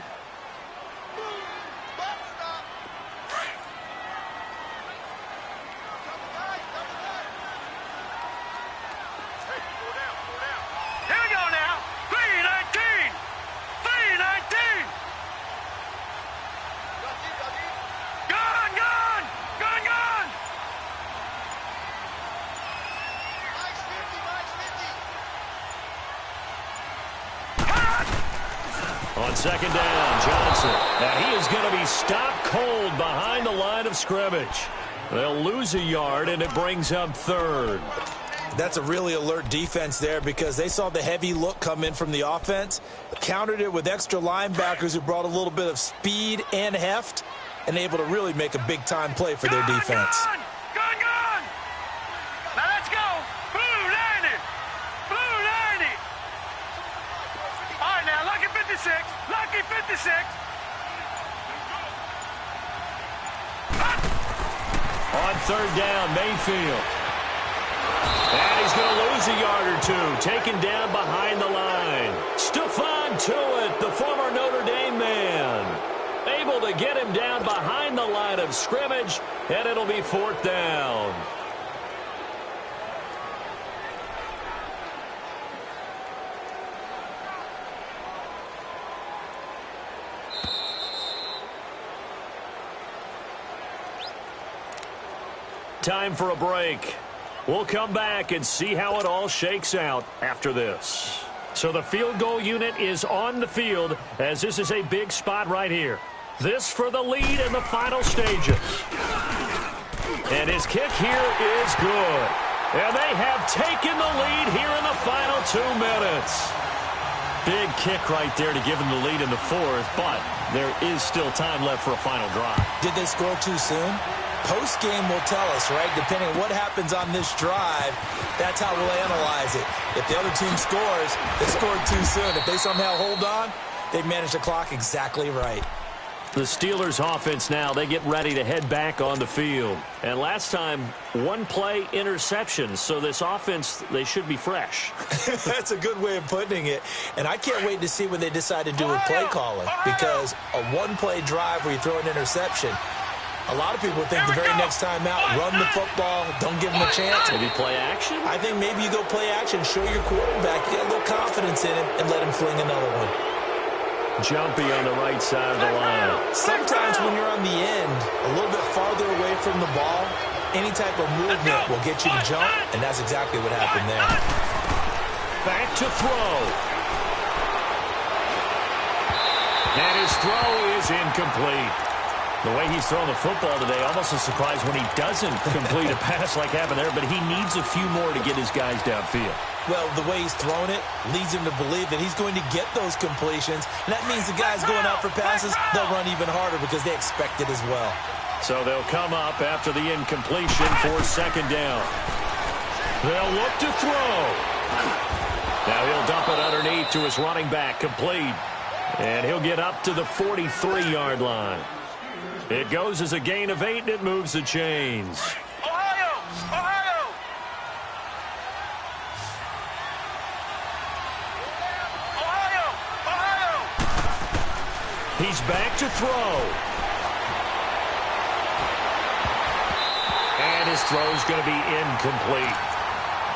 S1: On 2nd down, Johnson. Now he is going to be stopped cold behind the line of scrimmage. They'll lose a yard, and it brings up 3rd.
S3: That's a really alert defense there because they saw the heavy look come in from the offense, countered it with extra linebackers who brought a little bit of speed and heft, and able to really make a big-time play for their defense.
S2: Gone! Now let's go! Blue 90! Blue 90! All right, now, lucky 56! Lucky 56!
S1: On 3rd down, Mayfield. And he's going to lose a yard or 2. Taken down behind the line. Stephon Tuitt, the former Notre Dame man. Able to get him down behind the line of scrimmage, and it'll be 4th down. Time for a break. We'll come back and see how it all shakes out after this. So the field goal unit is on the field as this is a big spot right here. This for the lead in the final stages. And his kick here is good. And they have taken the lead here in the final 2 minutes. Big kick right there to give them the lead in the fourth, but there is still time left for a final drive.
S3: Did they score too soon? Post-game will tell us, right? Depending on what happens on this drive, that's how we'll analyze it. If the other team scores, they scored too soon. If they somehow hold on, they manage the clock exactly right.
S1: The Steelers offense now, they get ready to head back on the field. And last time, one-play interception. So this offense, they should be fresh.
S3: That's a good way of putting it. And I can't wait to see what they decide to do with play calling. Because a one-play drive where you throw an interception, a lot of people think the very next time out, run the football, don't give them a chance.
S1: Maybe play action?
S3: I think maybe you go play action, show your quarterback, get a little confidence in him, and let him fling another one.
S1: Jumpy on the right side of the line.
S3: Sometimes when you're on the end, a little bit farther away from the ball, any type of movement will get you to jump, and that's exactly what happened there.
S1: Back to throw. And his throw is incomplete. The way he's throwing the football today, almost a surprise when he doesn't complete a pass like happened there, but he needs a few more to get his guys downfield.
S3: Well, the way he's thrown it leads him to believe that he's going to get those completions, and that means the guys going out for passes, they'll run even harder because they expect it as well.
S1: So they'll come up after the incompletion for second down. They'll look to throw. Now he'll dump it underneath to his running back, complete. And he'll get up to the 43-yard line. It goes as a gain of 8, and it moves the chains.
S2: Ohio! Ohio! Ohio! Ohio!
S1: He's back to throw. And his throw's going to be incomplete.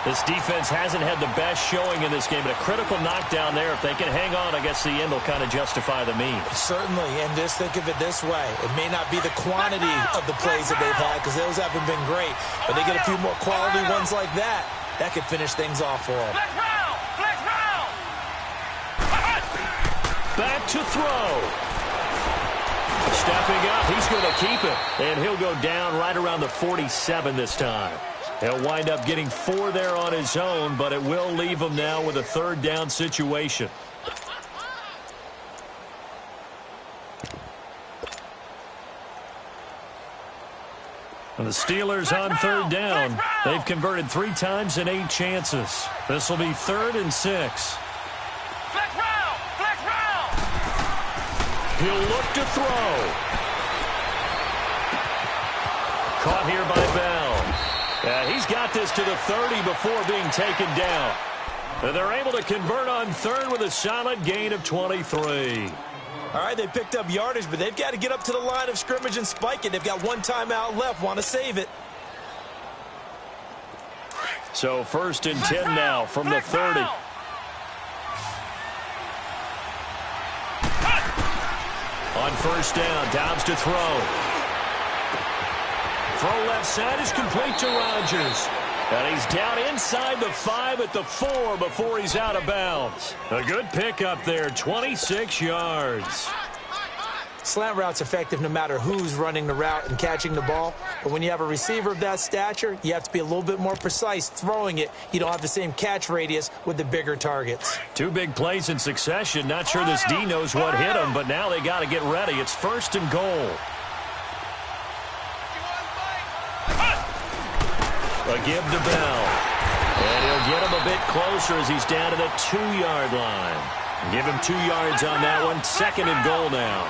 S1: This defense hasn't had the best showing in this game, but a critical knockdown there. If they can hang on, I guess the end will kind of justify the means.
S3: Certainly, and just think of it this way. It may not be the quantity of the plays that they've had because those haven't been great, but they get a few more quality ones like that. That could finish things off for them.
S2: Flex round! Flex round!
S1: Back to throw. Stepping up, he's going to keep it, and he'll go down right around the 47 this time. He'll wind up getting 4 there on his own, but it will leave him now with a third down situation. And the Steelers on third down. They've converted 3 times in 8 chances. This will be 3rd and 6.
S2: Flex round! Flex round!
S1: He'll look to throw. Caught here by Bell. He's got this to the 30 before being taken down. And they're able to convert on 3rd with a solid gain of 23.
S3: All right, they picked up yardage, but they've got to get up to the line of scrimmage and spike it. They've got 1 timeout left, want to save it.
S1: So 1st and 10 now from the 30. On 1st down, Dobbs to throw. Throw left side is complete to Rodgers. And he's down inside the 5 at the 4 before he's out of bounds. A good pickup there, 26 yards.
S3: Slant route's effective no matter who's running the route and catching the ball. But when you have a receiver of that stature, you have to be a little bit more precise throwing it. You don't have the same catch radius with the bigger targets.
S1: 2 big plays in succession. Not sure this D knows what hit him, but now they got to get ready. It's 1st and goal. A give to Bell. And he'll get him a bit closer as he's down to the 2-yard line. Give him 2 yards on that one. 2nd and goal now.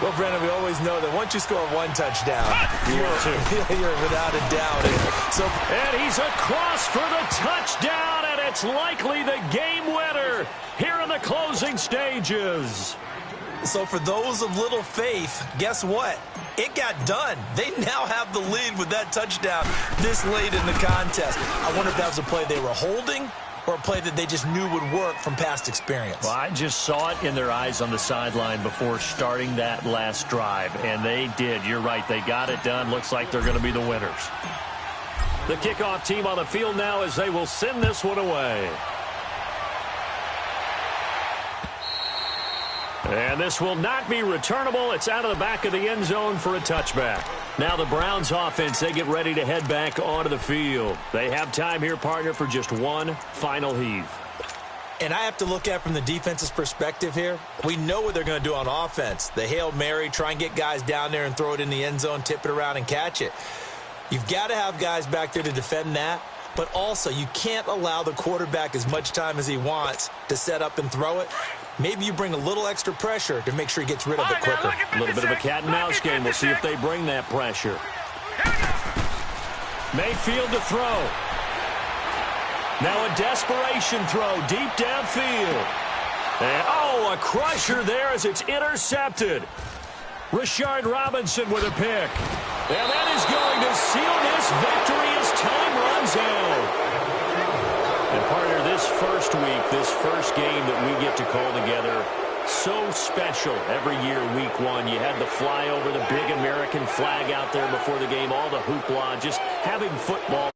S3: Well, Brennan, we always know that once you score 1 touchdown, you're without a doubt.
S1: And he's across for the touchdown, and it's likely the game winner here in the closing stages.
S3: So for those of little faith, guess what? It got done. They now have the lead with that touchdown this late in the contest. I wonder if that was a play they were holding or a play that they just knew would work from past experience.
S1: Well, I just saw it in their eyes on the sideline before starting that last drive, and they did. You're right. They got it done. Looks like they're going to be the winners. The kickoff team on the field now as they will send this one away. And this will not be returnable. It's out of the back of the end zone for a touchback. Now the Browns offense, they get ready to head back onto the field. They have time here, partner, for just one final heave.
S3: And I have to look at it from the defense's perspective here. We know what they're going to do on offense. The Hail Mary, try and get guys down there and throw it in the end zone, tip it around and catch it. You've got to have guys back there to defend that. But also, you can't allow the quarterback as much time as he wants to set up and throw it. Maybe you bring a little extra pressure to make sure he gets rid of it quicker.
S1: A little bit of a cat and mouse game. We'll see if they bring that pressure. Mayfield to throw. Now a desperation throw deep downfield. And, a crusher there as it's intercepted. Rashard Robinson with a pick. And that is going to seal this victory as time runs out. And partner, this first week, this first game that we get to call together, so special every year, week one. You had the flyover, the big American flag out there before the game, all the hoopla, just having football.